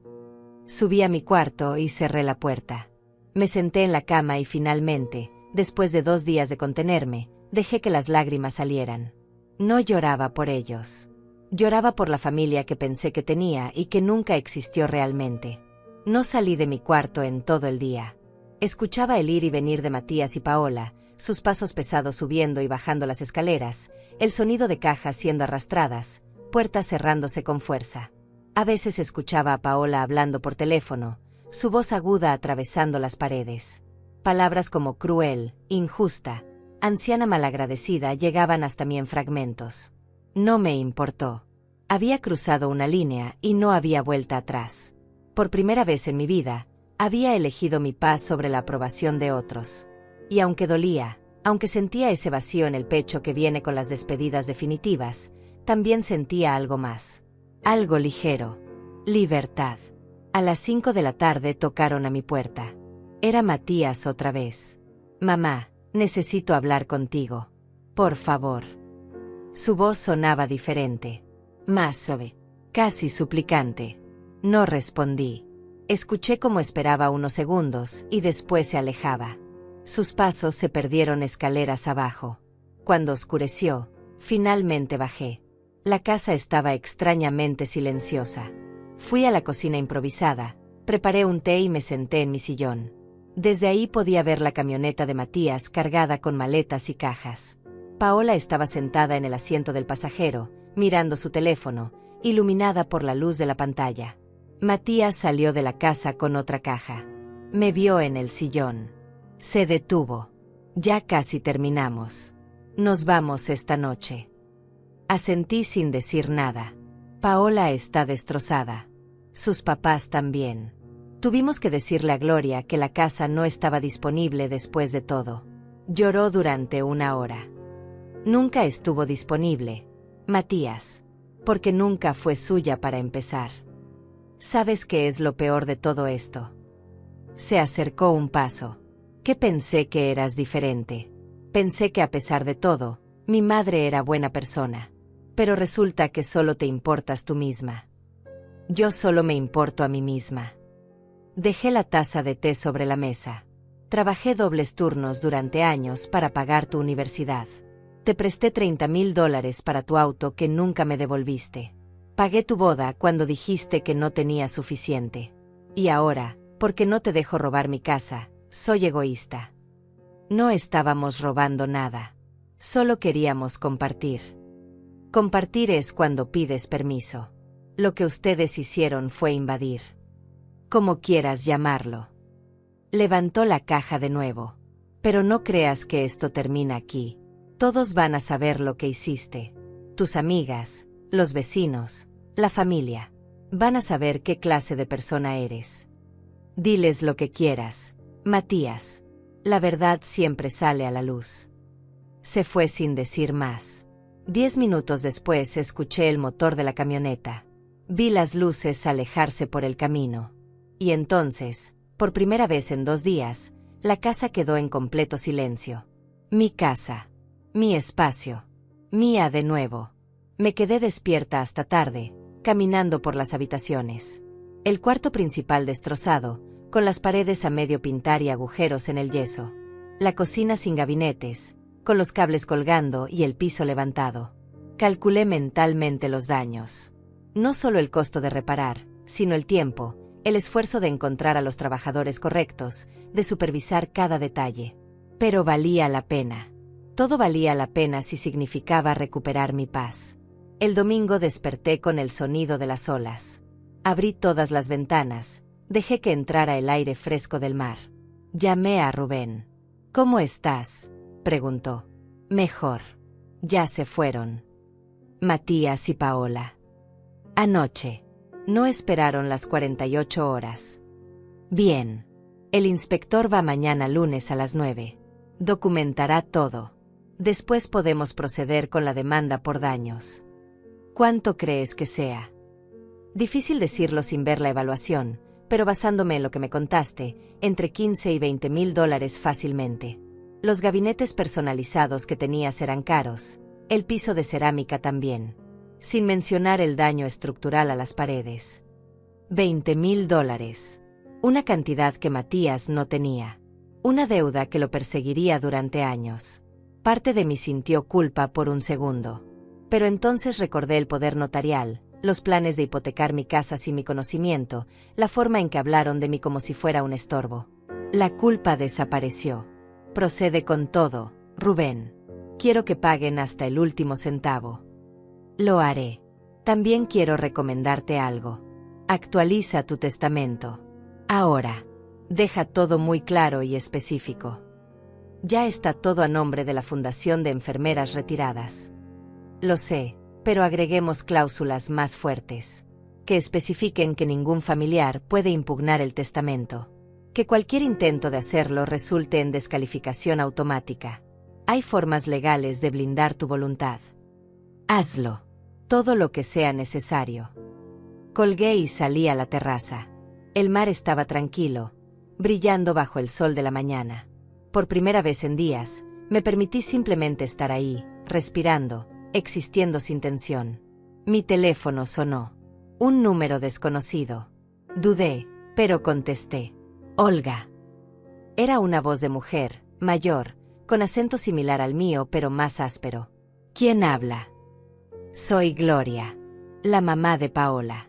Subí a mi cuarto y cerré la puerta. Me senté en la cama y finalmente, después de 2 días de contenerme, dejé que las lágrimas salieran. No lloraba por ellos. Lloraba por la familia que pensé que tenía y que nunca existió realmente. No salí de mi cuarto en todo el día. Escuchaba el ir y venir de Matías y Paola, sus pasos pesados subiendo y bajando las escaleras, el sonido de cajas siendo arrastradas, puertas cerrándose con fuerza. A veces escuchaba a Paola hablando por teléfono, su voz aguda atravesando las paredes. Palabras como cruel, injusta, anciana malagradecida llegaban hasta mí en fragmentos. No me importó. Había cruzado una línea y no había vuelta atrás. Por primera vez en mi vida, había elegido mi paz sobre la aprobación de otros. Y aunque dolía, aunque sentía ese vacío en el pecho que viene con las despedidas definitivas, también sentía algo más. Algo ligero. Libertad. A las 5 de la tarde tocaron a mi puerta. Era Matías otra vez. Mamá, necesito hablar contigo. Por favor. Su voz sonaba diferente. Más suave. Casi suplicante. No respondí. Escuché cómo esperaba unos segundos y después se alejaba. Sus pasos se perdieron escaleras abajo. Cuando oscureció, finalmente bajé. La casa estaba extrañamente silenciosa. Fui a la cocina improvisada, preparé un té y me senté en mi sillón. Desde ahí podía ver la camioneta de Matías cargada con maletas y cajas. Paola estaba sentada en el asiento del pasajero, mirando su teléfono, iluminada por la luz de la pantalla. Matías salió de la casa con otra caja. Me vio en el sillón. Se detuvo. Ya casi terminamos. Nos vamos esta noche. Asentí sin decir nada. Paola está destrozada. Sus papás también. Tuvimos que decirle a Gloria que la casa no estaba disponible después de todo. Lloró durante 1 hora. Nunca estuvo disponible, Matías, porque nunca fue suya para empezar. ¿Sabes qué es lo peor de todo esto? Se acercó un paso. Que pensé que eras diferente. Pensé que a pesar de todo, mi madre era buena persona. Pero resulta que solo te importas tú misma. Yo solo me importo a mí misma. Dejé la taza de té sobre la mesa. Trabajé dobles turnos durante años para pagar tu universidad. Te presté $30,000 para tu auto que nunca me devolviste. Pagué tu boda cuando dijiste que no tenía suficiente. Y ahora, Porque no te dejo robar mi casa, soy egoísta. No estábamos robando nada. Solo queríamos compartir. Compartir es cuando pides permiso. Lo que ustedes hicieron fue invadir. Como quieras llamarlo. Levantó la caja de nuevo. Pero no creas que esto termina aquí. Todos van a saber lo que hiciste. Tus amigas, los vecinos, la familia. Van a saber qué clase de persona eres. Diles lo que quieras, Matías. La verdad siempre sale a la luz. Se fue sin decir más. 10 minutos después escuché el motor de la camioneta. Vi las luces alejarse por el camino. Y entonces, por primera vez en 2 días, la casa quedó en completo silencio. Mi casa. Mi espacio. Mía de nuevo. Me quedé despierta hasta tarde, caminando por las habitaciones. El cuarto principal destrozado, con las paredes a medio pintar y agujeros en el yeso. La cocina sin gabinetes, con los cables colgando y el piso levantado. Calculé mentalmente los daños. No solo el costo de reparar, sino el tiempo, el esfuerzo de encontrar a los trabajadores correctos, de supervisar cada detalle. Pero valía la pena. Todo valía la pena si significaba recuperar mi paz. El domingo desperté con el sonido de las olas. Abrí todas las ventanas, dejé que entrara el aire fresco del mar. Llamé a Rubén. ¿Cómo estás?, preguntó. Mejor. Ya se fueron. Matías y Paola. Anoche. No esperaron las 48 horas. Bien. El inspector va mañana lunes a las 9. Documentará todo. Después podemos proceder con la demanda por daños. ¿Cuánto crees que sea? Difícil decirlo sin ver la evaluación, pero basándome en lo que me contaste, entre 15 y 20 mil dólares fácilmente. Los gabinetes personalizados que tenías eran caros, el piso de cerámica también. Sin mencionar el daño estructural a las paredes. 20 mil dólares. Una cantidad que Matías no tenía. Una deuda que lo perseguiría durante años. Parte de mí sintió culpa por un segundo. Pero entonces recordé el poder notarial, los planes de hipotecar mi casa sin mi conocimiento, la forma en que hablaron de mí como si fuera un estorbo. La culpa desapareció. Procede con todo, Rubén. Quiero que paguen hasta el último centavo. Lo haré. También quiero recomendarte algo. Actualiza tu testamento. Ahora. Deja todo muy claro y específico. Ya está todo a nombre de la Fundación de Enfermeras Retiradas. Lo sé, pero agreguemos cláusulas más fuertes. Que especifiquen que ningún familiar puede impugnar el testamento. Que cualquier intento de hacerlo resulte en descalificación automática. Hay formas legales de blindar tu voluntad. Hazlo. Todo lo que sea necesario. Colgué y salí a la terraza. El mar estaba tranquilo, brillando bajo el sol de la mañana. Por primera vez en días, me permití simplemente estar ahí, respirando, existiendo sin tensión. Mi teléfono sonó. Un número desconocido. Dudé, pero contesté. Olga. Era una voz de mujer, mayor, con acento similar al mío pero más áspero. ¿Quién habla? Soy Gloria, la mamá de Paola.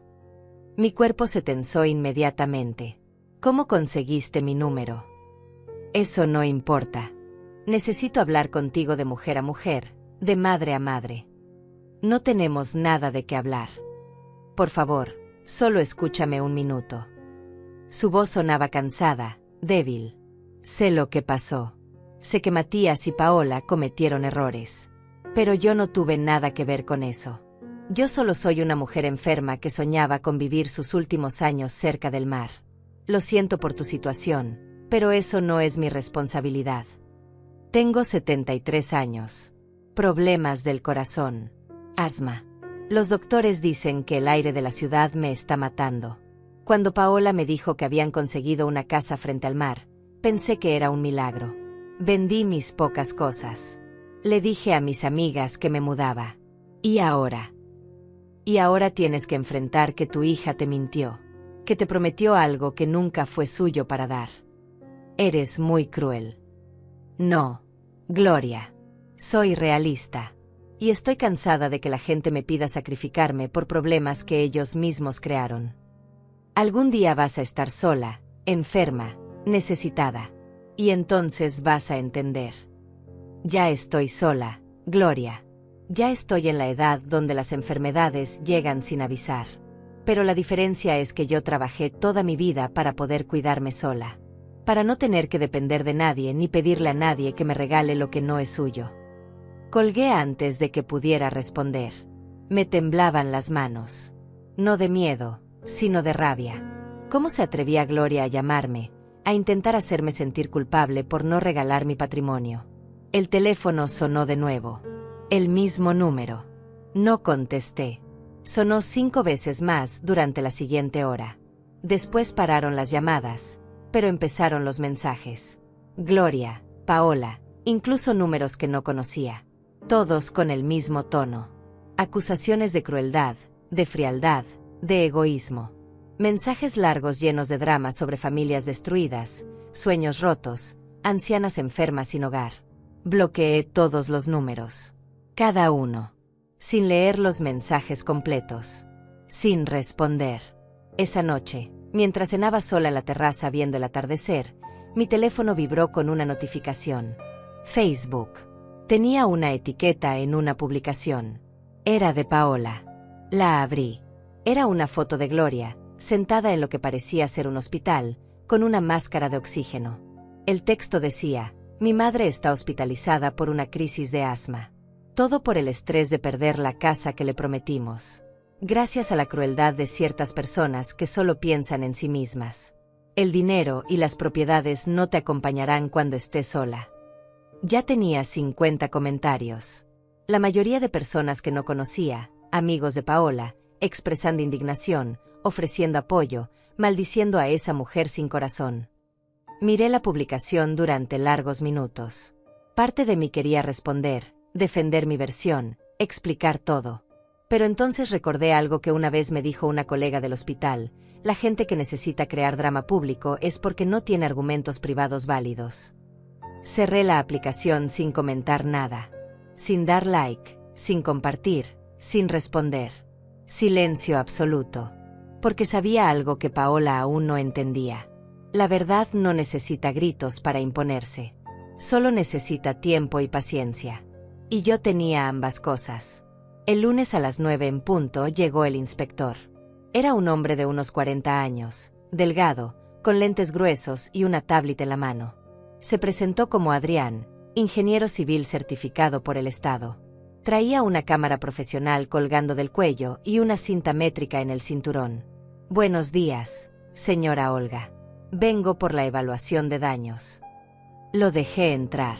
Mi cuerpo se tensó inmediatamente. ¿Cómo conseguiste mi número? Eso no importa. Necesito hablar contigo de mujer a mujer, de madre a madre. No tenemos nada de qué hablar. Por favor, solo escúchame un minuto. Su voz sonaba cansada, débil. Sé lo que pasó. Sé que Matías y Paola cometieron errores. Pero yo no tuve nada que ver con eso. Yo solo soy una mujer enferma que soñaba con vivir sus últimos años cerca del mar. Lo siento por tu situación, pero eso no es mi responsabilidad. Tengo 73 años. Problemas del corazón. Asma. Los doctores dicen que el aire de la ciudad me está matando. Cuando Paola me dijo que habían conseguido una casa frente al mar, pensé que era un milagro. Vendí mis pocas cosas. Le dije a mis amigas que me mudaba. ¿Y ahora? Y ahora tienes que enfrentar que tu hija te mintió, que te prometió algo que nunca fue suyo para dar. Eres muy cruel. No, Gloria. Soy realista. Y estoy cansada de que la gente me pida sacrificarme por problemas que ellos mismos crearon. Algún día vas a estar sola, enferma, necesitada. Y entonces vas a entender. Ya estoy sola, Gloria. Ya estoy en la edad donde las enfermedades llegan sin avisar. Pero la diferencia es que yo trabajé toda mi vida para poder cuidarme sola. Para no tener que depender de nadie ni pedirle a nadie que me regale lo que no es suyo. Colgué antes de que pudiera responder. Me temblaban las manos. No de miedo, sino de rabia. ¿Cómo se atrevía Gloria a llamarme, a intentar hacerme sentir culpable por no regalar mi patrimonio? El teléfono sonó de nuevo. El mismo número. No contesté. Sonó 5 veces más durante la siguiente hora. Después pararon las llamadas, pero empezaron los mensajes. Gloria, Paola, incluso números que no conocía. Todos con el mismo tono. Acusaciones de crueldad, de frialdad, de egoísmo. Mensajes largos llenos de drama sobre familias destruidas, sueños rotos, ancianas enfermas sin hogar. Bloqueé todos los números. Cada uno. Sin leer los mensajes completos. Sin responder. Esa noche, mientras cenaba sola en la terraza viendo el atardecer, mi teléfono vibró con una notificación. Facebook. Tenía una etiqueta en una publicación. Era de Paola. La abrí. Era una foto de Gloria, sentada en lo que parecía ser un hospital, con una máscara de oxígeno. El texto decía: mi madre está hospitalizada por una crisis de asma. Todo por el estrés de perder la casa que le prometimos. Gracias a la crueldad de ciertas personas que solo piensan en sí mismas. El dinero y las propiedades no te acompañarán cuando estés sola. Ya tenía 50 comentarios. La mayoría de personas que no conocía, amigos de Paola, expresando indignación, ofreciendo apoyo, maldiciendo a esa mujer sin corazón. Miré la publicación durante largos minutos. Parte de mí quería responder, defender mi versión, explicar todo. Pero entonces recordé algo que una vez me dijo una colega del hospital: la gente que necesita crear drama público es porque no tiene argumentos privados válidos. Cerré la aplicación sin comentar nada. Sin dar like, sin compartir, sin responder. Silencio absoluto. Porque sabía algo que Paola aún no entendía. La verdad no necesita gritos para imponerse. Solo necesita tiempo y paciencia. Y yo tenía ambas cosas. El lunes a las 9 en punto llegó el inspector. Era un hombre de unos 40 años, delgado, con lentes gruesos y una tablet en la mano. Se presentó como Adrián, ingeniero civil certificado por el Estado. Traía una cámara profesional colgando del cuello y una cinta métrica en el cinturón. Buenos días, señora Olga. Vengo por la evaluación de daños. Lo dejé entrar.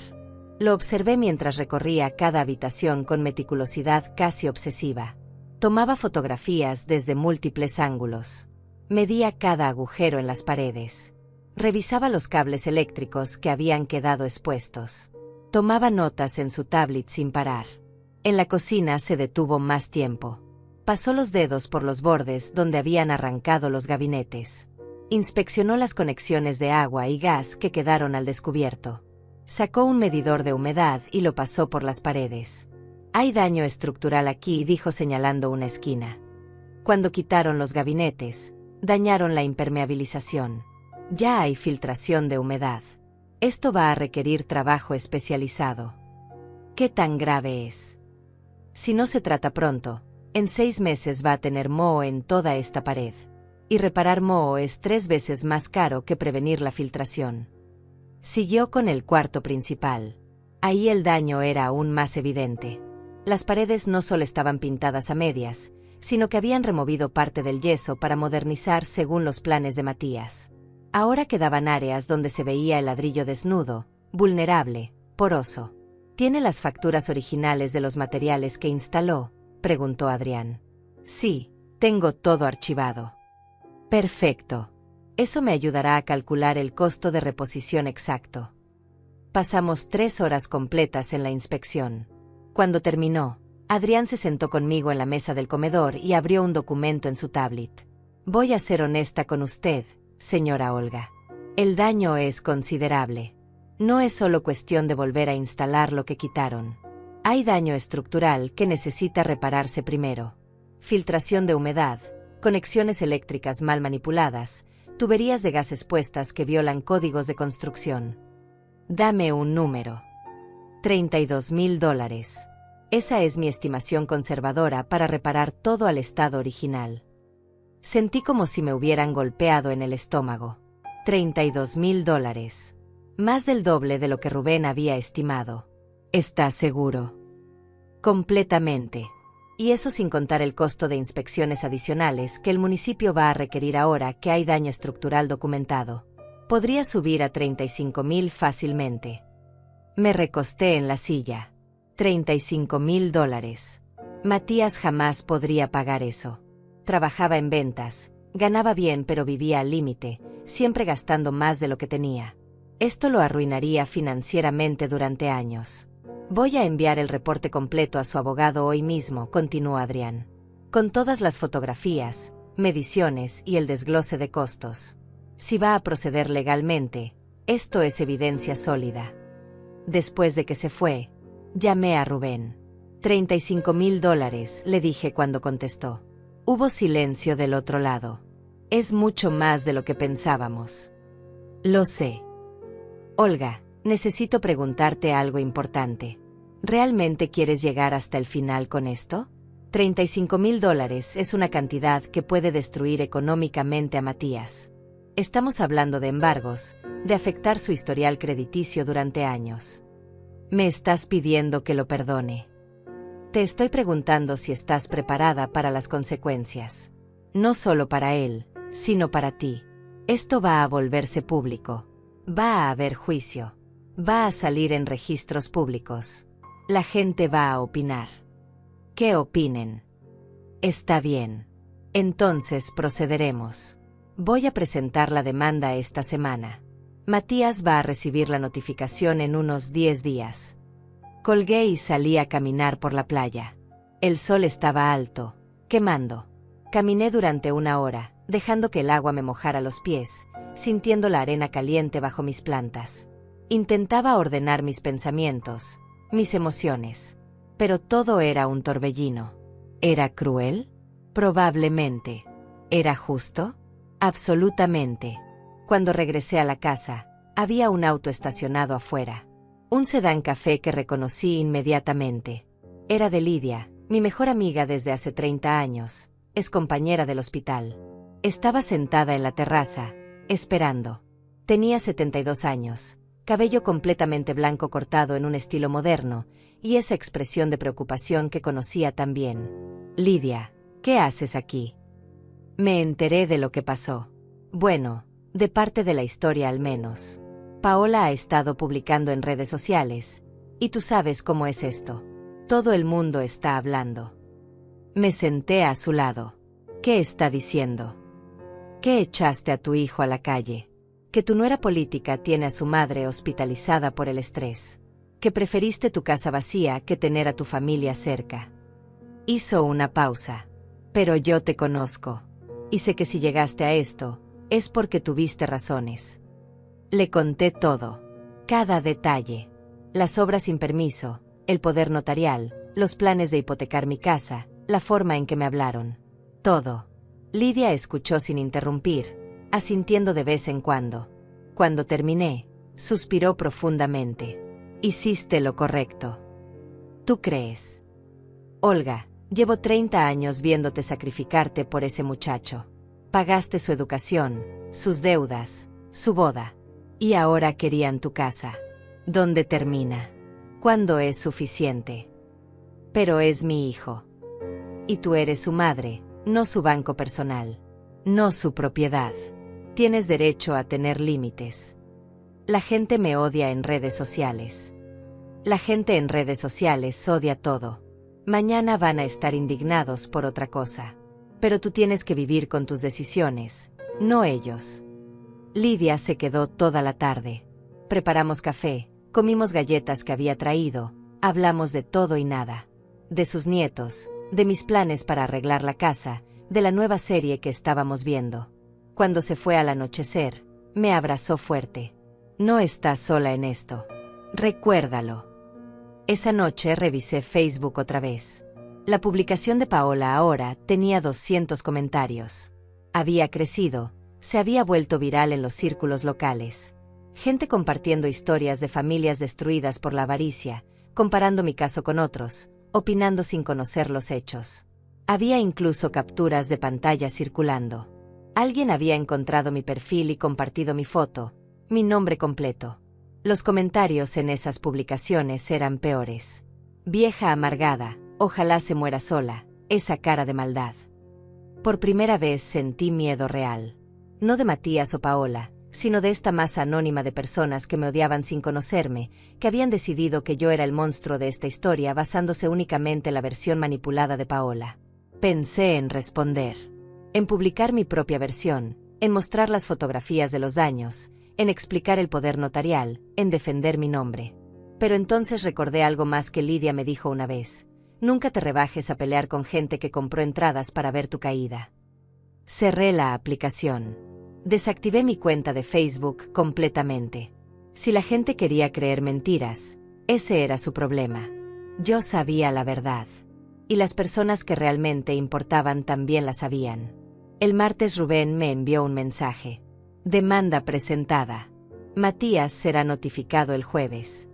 Lo observé mientras recorría cada habitación con meticulosidad casi obsesiva. Tomaba fotografías desde múltiples ángulos. Medía cada agujero en las paredes. Revisaba los cables eléctricos que habían quedado expuestos. Tomaba notas en su tablet sin parar. En la cocina se detuvo más tiempo. Pasó los dedos por los bordes donde habían arrancado los gabinetes. Inspeccionó las conexiones de agua y gas que quedaron al descubierto. Sacó un medidor de humedad y lo pasó por las paredes. Hay daño estructural aquí, dijo señalando una esquina. Cuando quitaron los gabinetes, dañaron la impermeabilización. Ya hay filtración de humedad. Esto va a requerir trabajo especializado. ¿Qué tan grave es? Si no se trata pronto, en 6 meses va a tener moho en toda esta pared. Y reparar moho es 3 veces más caro que prevenir la filtración. Siguió con el cuarto principal. Ahí el daño era aún más evidente. Las paredes no solo estaban pintadas a medias, sino que habían removido parte del yeso para modernizar según los planes de Matías. Ahora quedaban áreas donde se veía el ladrillo desnudo, vulnerable, poroso. ¿Tiene las facturas originales de los materiales que instaló?, preguntó Adrián. Sí, tengo todo archivado. Perfecto. Eso me ayudará a calcular el costo de reposición exacto. Pasamos 3 horas completas en la inspección. Cuando terminó, Adrián se sentó conmigo en la mesa del comedor y abrió un documento en su tablet. Voy a ser honesta con usted, señora Olga. El daño es considerable. No es solo cuestión de volver a instalar lo que quitaron. Hay daño estructural que necesita repararse primero. Filtración de humedad, conexiones eléctricas mal manipuladas, tuberías de gas expuestas que violan códigos de construcción. Dame un número. $32.000. Esa es mi estimación conservadora para reparar todo al estado original. Sentí como si me hubieran golpeado en el estómago. $32.000. Más del doble de lo que Rubén había estimado. ¿Estás seguro? Completamente. Y eso sin contar el costo de inspecciones adicionales que el municipio va a requerir ahora que hay daño estructural documentado. Podría subir a $35.000 fácilmente. Me recosté en la silla. $35.000. Matías jamás podría pagar eso. Trabajaba en ventas, ganaba bien pero vivía al límite, siempre gastando más de lo que tenía. Esto lo arruinaría financieramente durante años. Voy a enviar el reporte completo a su abogado hoy mismo, continuó Adrián. Con todas las fotografías, mediciones y el desglose de costos. Si va a proceder legalmente, esto es evidencia sólida. Después de que se fue, llamé a Rubén. $35.000, le dije cuando contestó. Hubo silencio del otro lado. Es mucho más de lo que pensábamos. Lo sé. Olga, necesito preguntarte algo importante. ¿Realmente quieres llegar hasta el final con esto? $35.000 es una cantidad que puede destruir económicamente a Matías. Estamos hablando de embargos, de afectar su historial crediticio durante años. Me estás pidiendo que lo perdone. Te estoy preguntando si estás preparada para las consecuencias. No solo para él, sino para ti. Esto va a volverse público. Va a haber juicio. Va a salir en registros públicos. La gente va a opinar. ¿Qué opinen? Está bien. Entonces procederemos. Voy a presentar la demanda esta semana. Matías va a recibir la notificación en unos 10 días. Colgué y salí a caminar por la playa. El sol estaba alto, quemando. Caminé durante 1 hora, dejando que el agua me mojara los pies, sintiendo la arena caliente bajo mis plantas. Intentaba ordenar mis pensamientos, mis emociones. Pero todo era un torbellino. ¿Era cruel? Probablemente. ¿Era justo? Absolutamente. Cuando regresé a la casa, había un auto estacionado afuera. Un sedán café que reconocí inmediatamente. Era de Lidia, mi mejor amiga desde hace 30 años, es compañera del hospital. Estaba sentada en la terraza, esperando. Tenía 72 años, cabello completamente blanco cortado en un estilo moderno, y esa expresión de preocupación que conocía tan bien. Lidia, ¿qué haces aquí? Me enteré de lo que pasó. Bueno, de parte de la historia al menos. Paola ha estado publicando en redes sociales, y tú sabes cómo es esto. Todo el mundo está hablando. Me senté a su lado. ¿Qué está diciendo? ¿Que echaste a tu hijo a la calle? Que tu nuera política tiene a su madre hospitalizada por el estrés. Que preferiste tu casa vacía que tener a tu familia cerca. Hizo una pausa. Pero yo te conozco. Y sé que si llegaste a esto, es porque tuviste razones. Le conté todo. Cada detalle. Las obras sin permiso, el poder notarial, los planes de hipotecar mi casa, la forma en que me hablaron. Todo. Lidia escuchó sin interrumpir, asintiendo de vez en cuando. Cuando terminé, suspiró profundamente. Hiciste lo correcto. ¿Tú crees? Olga, llevo 30 años viéndote sacrificarte por ese muchacho. Pagaste su educación, sus deudas, su boda. Y ahora querían tu casa. ¿Dónde termina? ¿Cuándo es suficiente? Pero es mi hijo. Y tú eres su madre, no su banco personal. No su propiedad. Tienes derecho a tener límites. La gente me odia en redes sociales. La gente en redes sociales odia todo. Mañana van a estar indignados por otra cosa. Pero tú tienes que vivir con tus decisiones, no ellos. Lidia se quedó toda la tarde. Preparamos café, comimos galletas que había traído, hablamos de todo y nada. De sus nietos, de mis planes para arreglar la casa, de la nueva serie que estábamos viendo. Cuando se fue al anochecer, me abrazó fuerte. No estás sola en esto. Recuérdalo. Esa noche revisé Facebook otra vez. La publicación de Paola ahora tenía 200 comentarios. Había crecido, Se había vuelto viral en los círculos locales. Gente compartiendo historias de familias destruidas por la avaricia, comparando mi caso con otros, opinando sin conocer los hechos. Había incluso capturas de pantalla circulando. Alguien había encontrado mi perfil y compartido mi foto, mi nombre completo. Los comentarios en esas publicaciones eran peores. Vieja amargada, ojalá se muera sola, esa cara de maldad. Por primera vez sentí miedo real. No de Matías o Paola, sino de esta masa anónima de personas que me odiaban sin conocerme, que habían decidido que yo era el monstruo de esta historia basándose únicamente en la versión manipulada de Paola. Pensé en responder, en publicar mi propia versión, en mostrar las fotografías de los daños, en explicar el poder notarial, en defender mi nombre. Pero entonces recordé algo más que Lidia me dijo una vez: nunca te rebajes a pelear con gente que compró entradas para ver tu caída. Cerré la aplicación. Desactivé mi cuenta de Facebook completamente. Si la gente quería creer mentiras, ese era su problema. Yo sabía la verdad. Y las personas que realmente importaban también la sabían. El martes Rubén me envió un mensaje. Demanda presentada. Matías será notificado el jueves.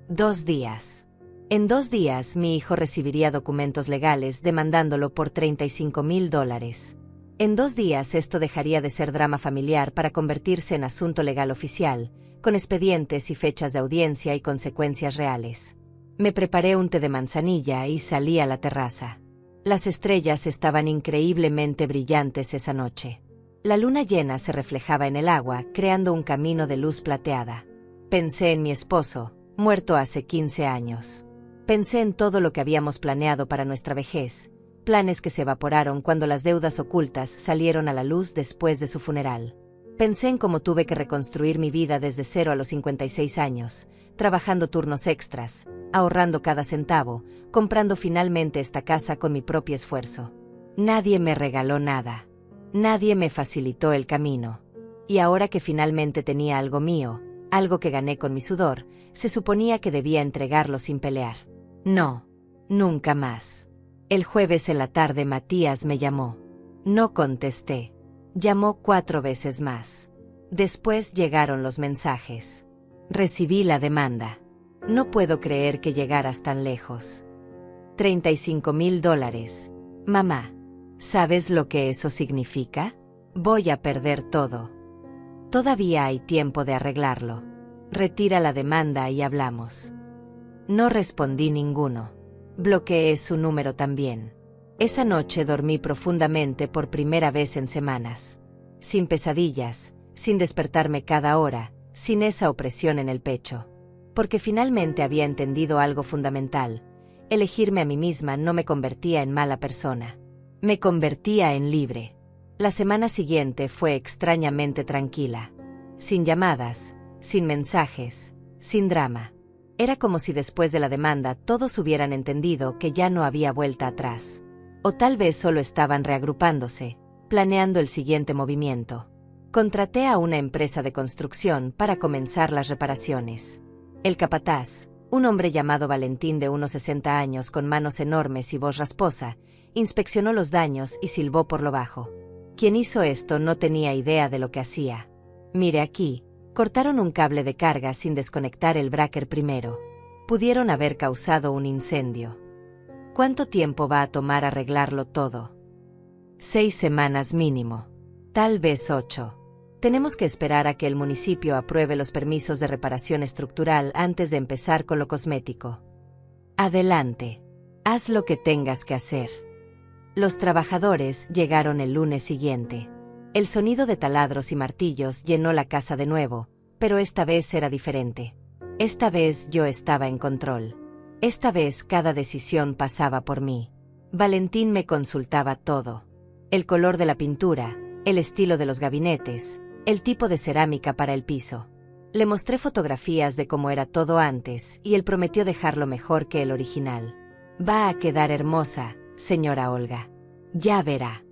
2 días. En 2 días mi hijo recibiría documentos legales demandándolo por $35,000. En 2 días esto dejaría de ser drama familiar para convertirse en asunto legal oficial, con expedientes y fechas de audiencia y consecuencias reales. Me preparé un té de manzanilla y salí a la terraza. Las estrellas estaban increíblemente brillantes esa noche. La luna llena se reflejaba en el agua, creando un camino de luz plateada. Pensé en mi esposo, muerto hace 15 años. Pensé en todo lo que habíamos planeado para nuestra vejez, planes que se evaporaron cuando las deudas ocultas salieron a la luz después de su funeral. Pensé en cómo tuve que reconstruir mi vida desde cero a los 56 años, trabajando turnos extras, ahorrando cada centavo, comprando finalmente esta casa con mi propio esfuerzo. Nadie me regaló nada. Nadie me facilitó el camino. Y ahora que finalmente tenía algo mío, algo que gané con mi sudor, se suponía que debía entregarlo sin pelear. No, nunca más. El jueves en la tarde Matías me llamó. No contesté. Llamó 4 veces más. Después llegaron los mensajes. Recibí la demanda. No puedo creer que llegaras tan lejos. $35,000. Mamá, ¿sabes lo que eso significa? Voy a perder todo. Todavía hay tiempo de arreglarlo. Retira la demanda y hablamos. No respondí ninguno. Bloqueé su número también. Esa noche dormí profundamente por primera vez en semanas. Sin pesadillas, sin despertarme cada hora, sin esa opresión en el pecho. Porque finalmente había entendido algo fundamental. Elegirme a mí misma no me convertía en mala persona. Me convertía en libre. La semana siguiente fue extrañamente tranquila. Sin llamadas, sin mensajes, sin drama. Era como si después de la demanda todos hubieran entendido que ya no había vuelta atrás. O tal vez solo estaban reagrupándose, planeando el siguiente movimiento. Contraté a una empresa de construcción para comenzar las reparaciones. El capataz, un hombre llamado Valentín de unos 60 años con manos enormes y voz rasposa, inspeccionó los daños y silbó por lo bajo. Quien hizo esto no tenía idea de lo que hacía. Mire aquí, cortaron un cable de carga sin desconectar el breaker primero. Pudieron haber causado un incendio. ¿Cuánto tiempo va a tomar arreglarlo todo? 6 semanas mínimo. Tal vez 8. Tenemos que esperar a que el municipio apruebe los permisos de reparación estructural antes de empezar con lo cosmético. Adelante. Haz lo que tengas que hacer. Los trabajadores llegaron el lunes siguiente. El sonido de taladros y martillos llenó la casa de nuevo, pero esta vez era diferente. Esta vez yo estaba en control. Esta vez cada decisión pasaba por mí. Valentín me consultaba todo. El color de la pintura, el estilo de los gabinetes, el tipo de cerámica para el piso. Le mostré fotografías de cómo era todo antes y él prometió dejarlo mejor que el original. Va a quedar hermosa, señora Olga. Ya verá.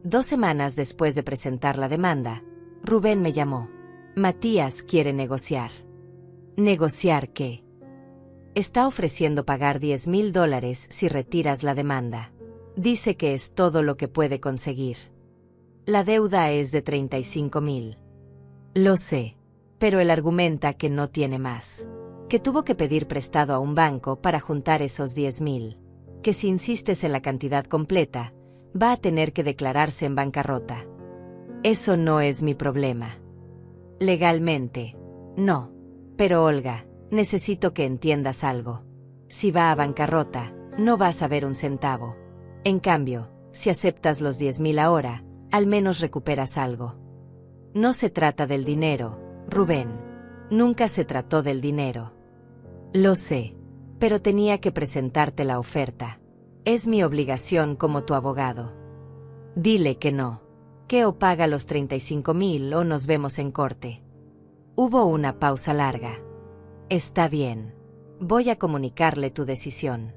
2 semanas después de presentar la demanda, Rubén me llamó. Matías quiere negociar. ¿Negociar qué? Está ofreciendo pagar $10,000 si retiras la demanda. Dice que es todo lo que puede conseguir. La deuda es de 35.000. Lo sé, pero él argumenta que no tiene más. Que tuvo que pedir prestado a un banco para juntar esos 10.000. Que si insistes en la cantidad completa, va a tener que declararse en bancarrota. Eso no es mi problema. Legalmente, no. Pero Olga, necesito que entiendas algo. Si va a bancarrota, no vas a ver un centavo. En cambio, si aceptas los 10.000 ahora, al menos recuperas algo. No se trata del dinero, Rubén. Nunca se trató del dinero. Lo sé, pero tenía que presentarte la oferta. Es mi obligación como tu abogado. Dile que no. Que o paga los 35.000 o nos vemos en corte. Hubo una pausa larga. Está bien. Voy a comunicarle tu decisión.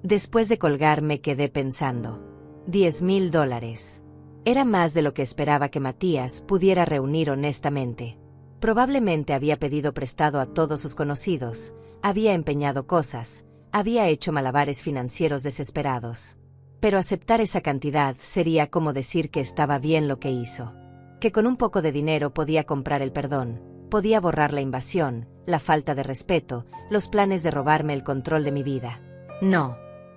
Después de colgar me quedé pensando. $10.000. Era más de lo que esperaba que Matías pudiera reunir honestamente. Probablemente había pedido prestado a todos sus conocidos, había empeñado cosas, había hecho malabares financieros desesperados. Pero aceptar esa cantidad sería como decir que estaba bien lo que hizo. Que con un poco de dinero podía comprar el perdón, podía borrar la invasión, la falta de respeto, los planes de robarme el control de mi vida. No.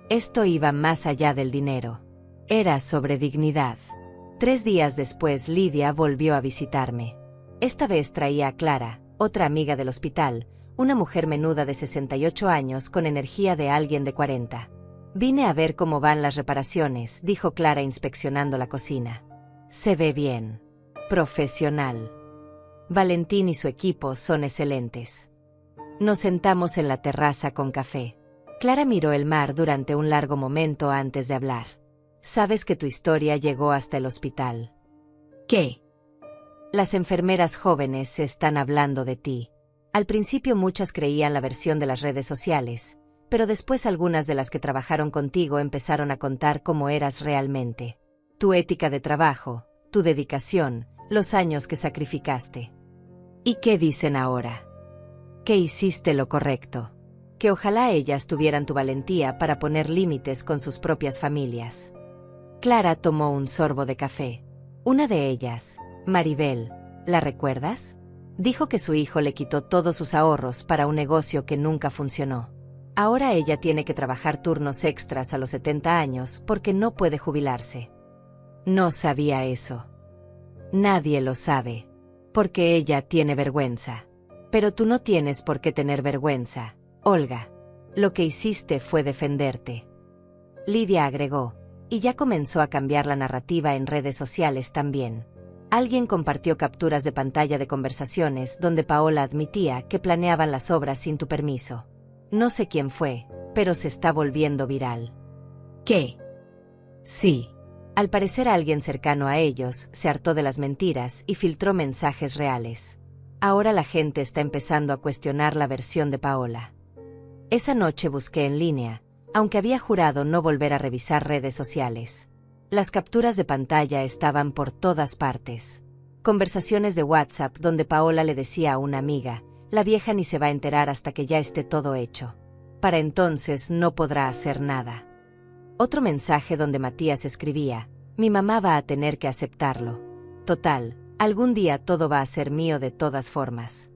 Esto iba más allá del dinero. Era sobre dignidad. 3 días después Lidia volvió a visitarme. Esta vez traía a Clara, otra amiga del hospital, una mujer menuda de 68 años con energía de alguien de 40. Vine a ver cómo van las reparaciones, dijo Clara inspeccionando la cocina. Se ve bien. Profesional. Valentín y su equipo son excelentes. Nos sentamos en la terraza con café. Clara miró el mar durante un largo momento antes de hablar. Sabes que tu historia llegó hasta el hospital. ¿Qué? Las enfermeras jóvenes están hablando de ti. Al principio muchas creían la versión de las redes sociales, pero después algunas de las que trabajaron contigo empezaron a contar cómo eras realmente. Tu ética de trabajo, tu dedicación, los años que sacrificaste. ¿Y qué dicen ahora? Que hiciste lo correcto. Que ojalá ellas tuvieran tu valentía para poner límites con sus propias familias. Clara tomó un sorbo de café. Una de ellas, Maribel, ¿la recuerdas? Dijo que su hijo le quitó todos sus ahorros para un negocio que nunca funcionó. Ahora ella tiene que trabajar turnos extras a los 70 años porque no puede jubilarse. No sabía eso. Nadie lo sabe. Porque ella tiene vergüenza. Pero tú no tienes por qué tener vergüenza, Olga. Lo que hiciste fue defenderte. Lidia agregó, y ya comenzó a cambiar la narrativa en redes sociales también. Alguien compartió capturas de pantalla de conversaciones donde Paola admitía que planeaban las obras sin tu permiso. No sé quién fue, pero se está volviendo viral. ¿Qué? Sí. Al parecer alguien cercano a ellos se hartó de las mentiras y filtró mensajes reales. Ahora la gente está empezando a cuestionar la versión de Paola. Esa noche busqué en línea, aunque había jurado no volver a revisar redes sociales. Las capturas de pantalla estaban por todas partes. Conversaciones de WhatsApp donde Paola le decía a una amiga, la vieja ni se va a enterar hasta que ya esté todo hecho. Para entonces no podrá hacer nada. Otro mensaje donde Matías escribía, mi mamá va a tener que aceptarlo. Total, algún día todo va a ser mío de todas formas.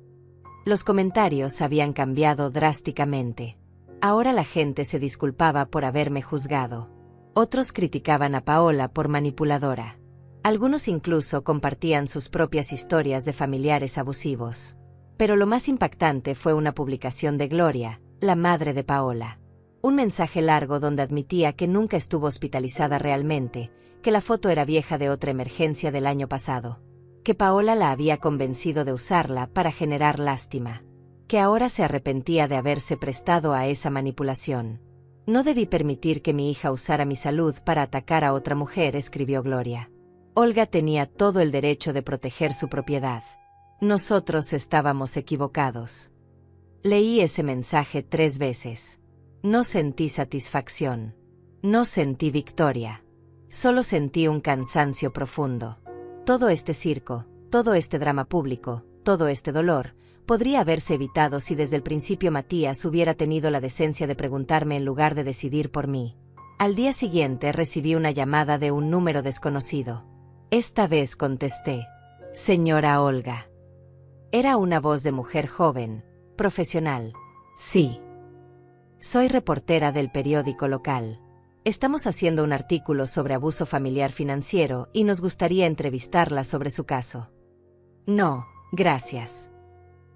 Los comentarios habían cambiado drásticamente. Ahora la gente se disculpaba por haberme juzgado. Otros criticaban a Paola por manipuladora. Algunos incluso compartían sus propias historias de familiares abusivos. Pero lo más impactante fue una publicación de Gloria, la madre de Paola. Un mensaje largo donde admitía que nunca estuvo hospitalizada realmente, que la foto era vieja de otra emergencia del año pasado. Que Paola la había convencido de usarla para generar lástima. Que ahora se arrepentía de haberse prestado a esa manipulación. No debí permitir que mi hija usara mi salud para atacar a otra mujer, escribió Gloria. Olga tenía todo el derecho de proteger su propiedad. Nosotros estábamos equivocados. Leí ese mensaje 3 veces. No sentí satisfacción. No sentí victoria. Solo sentí un cansancio profundo. Todo este circo, todo este drama público, todo este dolor, podría haberse evitado si desde el principio Matías hubiera tenido la decencia de preguntarme en lugar de decidir por mí. Al día siguiente recibí una llamada de un número desconocido. Esta vez contesté: señora Olga. Era una voz de mujer joven, profesional. Sí. Soy reportera del periódico local. Estamos haciendo un artículo sobre abuso familiar financiero y nos gustaría entrevistarla sobre su caso. No, gracias.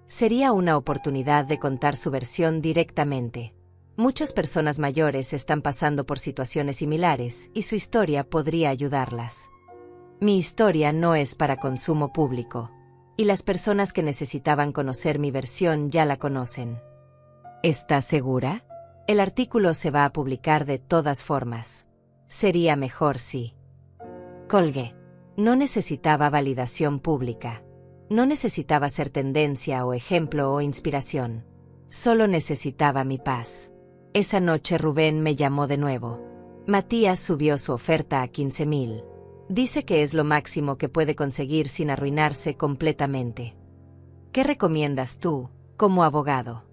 Sería una oportunidad de contar su versión directamente. Muchas personas mayores están pasando por situaciones similares y su historia podría ayudarlas. Mi historia no es para consumo público, y las personas que necesitaban conocer mi versión ya la conocen. ¿Está segura? El artículo se va a publicar de todas formas. Sería mejor si... Colgué. No necesitaba validación pública. No necesitaba ser tendencia o ejemplo o inspiración. Solo necesitaba mi paz. Esa noche Rubén me llamó de nuevo. Matías subió su oferta a 15,000. Dice que es lo máximo que puede conseguir sin arruinarse completamente. ¿Qué recomiendas tú, como abogado?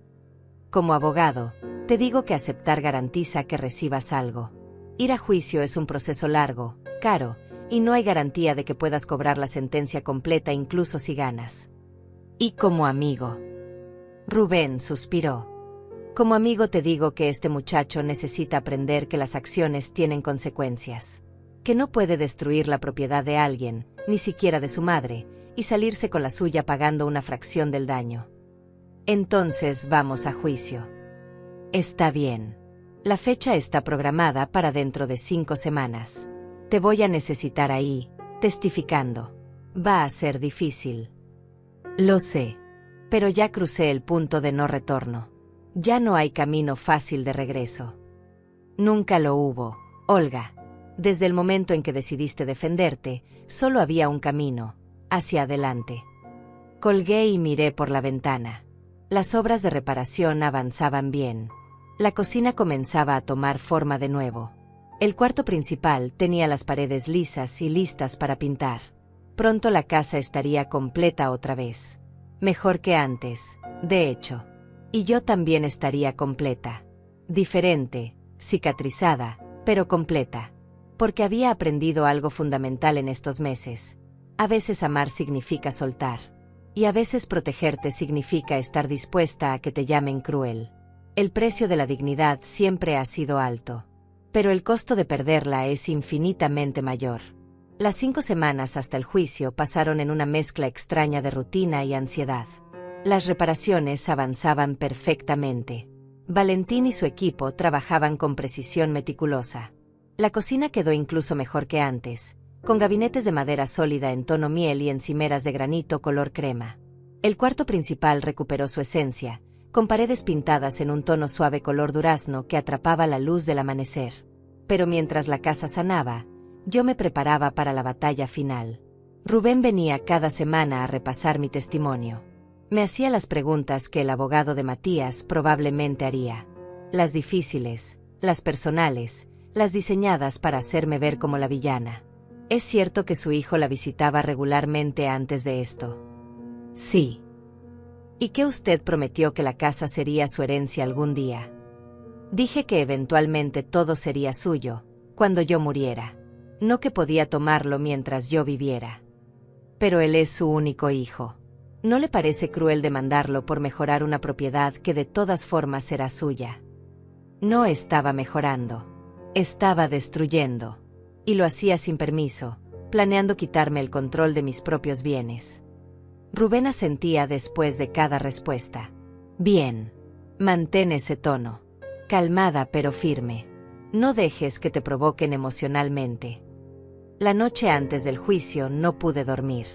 Como abogado, te digo que aceptar garantiza que recibas algo. Ir a juicio es un proceso largo, caro, y no hay garantía de que puedas cobrar la sentencia completa incluso si ganas. Y como amigo. Rubén suspiró. Como amigo te digo que este muchacho necesita aprender que las acciones tienen consecuencias. Que no puede destruir la propiedad de alguien, ni siquiera de su madre, y salirse con la suya pagando una fracción del daño. Entonces vamos a juicio. Está bien. La fecha está programada para dentro de 5 semanas. Te voy a necesitar ahí, testificando. Va a ser difícil. Lo sé. Pero ya crucé el punto de no retorno. Ya no hay camino fácil de regreso. Nunca lo hubo, Olga. Desde el momento en que decidiste defenderte, solo había un camino, hacia adelante. Colgué y miré por la ventana. Las obras de reparación avanzaban bien. La cocina comenzaba a tomar forma de nuevo. El cuarto principal tenía las paredes lisas y listas para pintar. Pronto la casa estaría completa otra vez. Mejor que antes, de hecho. Y yo también estaría completa. Diferente, cicatrizada, pero completa. Porque había aprendido algo fundamental en estos meses. A veces amar significa soltar. Y a veces protegerte significa estar dispuesta a que te llamen cruel. El precio de la dignidad siempre ha sido alto. Pero el costo de perderla es infinitamente mayor. Las 5 semanas hasta el juicio pasaron en una mezcla extraña de rutina y ansiedad. Las reparaciones avanzaban perfectamente. Valentín y su equipo trabajaban con precisión meticulosa. La cocina quedó incluso mejor que antes, con gabinetes de madera sólida en tono miel y encimeras de granito color crema. El cuarto principal recuperó su esencia, con paredes pintadas en un tono suave color durazno que atrapaba la luz del amanecer. Pero mientras la casa sanaba, yo me preparaba para la batalla final. Rubén venía cada semana a repasar mi testimonio. Me hacía las preguntas que el abogado de Matías probablemente haría. Las difíciles, las personales, las diseñadas para hacerme ver como la villana. ¿Es cierto que su hijo la visitaba regularmente antes de esto? Sí. ¿Y que usted prometió que la casa sería su herencia algún día? Dije que eventualmente todo sería suyo, cuando yo muriera. No que podía tomarlo mientras yo viviera. Pero él es su único hijo. ¿No le parece cruel demandarlo por mejorar una propiedad que de todas formas será suya? No estaba mejorando. Estaba destruyendo. Y lo hacía sin permiso, planeando quitarme el control de mis propios bienes. Rubén asentía después de cada respuesta. Bien. Mantén ese tono. Calmada pero firme. No dejes que te provoquen emocionalmente. La noche antes del juicio no pude dormir.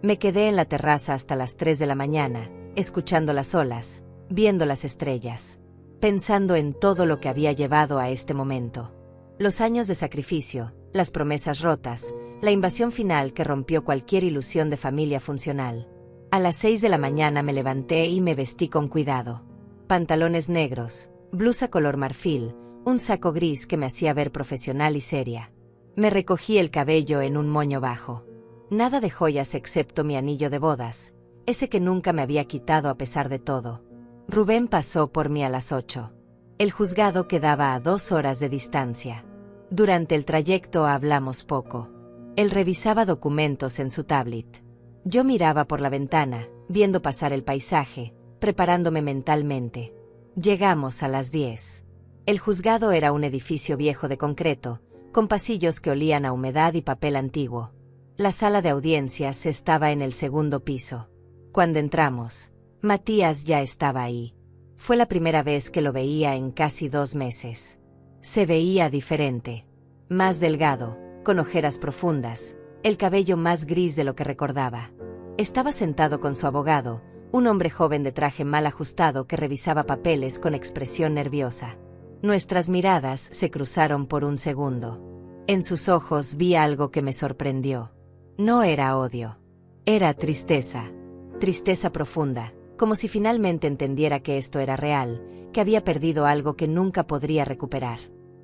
Me quedé en la terraza hasta las 3 de la mañana, escuchando las olas, viendo las estrellas, pensando en todo lo que había llevado a este momento. Los años de sacrificio, las promesas rotas, la invasión final que rompió cualquier ilusión de familia funcional. A las 6 de la mañana me levanté y me vestí con cuidado. Pantalones negros, blusa color marfil, un saco gris que me hacía ver profesional y seria. Me recogí el cabello en un moño bajo. Nada de joyas excepto mi anillo de bodas, ese que nunca me había quitado a pesar de todo. Rubén pasó por mí a las 8. El juzgado quedaba a 2 horas de distancia. Durante el trayecto hablamos poco. Él revisaba documentos en su tablet. Yo miraba por la ventana, viendo pasar el paisaje, preparándome mentalmente. Llegamos a las 10. El juzgado era un edificio viejo de concreto, con pasillos que olían a humedad y papel antiguo. La sala de audiencias estaba en el segundo piso. Cuando entramos, Matías ya estaba ahí. Fue la primera vez que lo veía en casi 2 meses. Se veía diferente. Más delgado, con ojeras profundas, el cabello más gris de lo que recordaba. Estaba sentado con su abogado, un hombre joven de traje mal ajustado que revisaba papeles con expresión nerviosa. Nuestras miradas se cruzaron por un segundo. En sus ojos vi algo que me sorprendió. No era odio. Era tristeza. Tristeza profunda, como si finalmente entendiera que esto era real, que había perdido algo que nunca podría recuperar.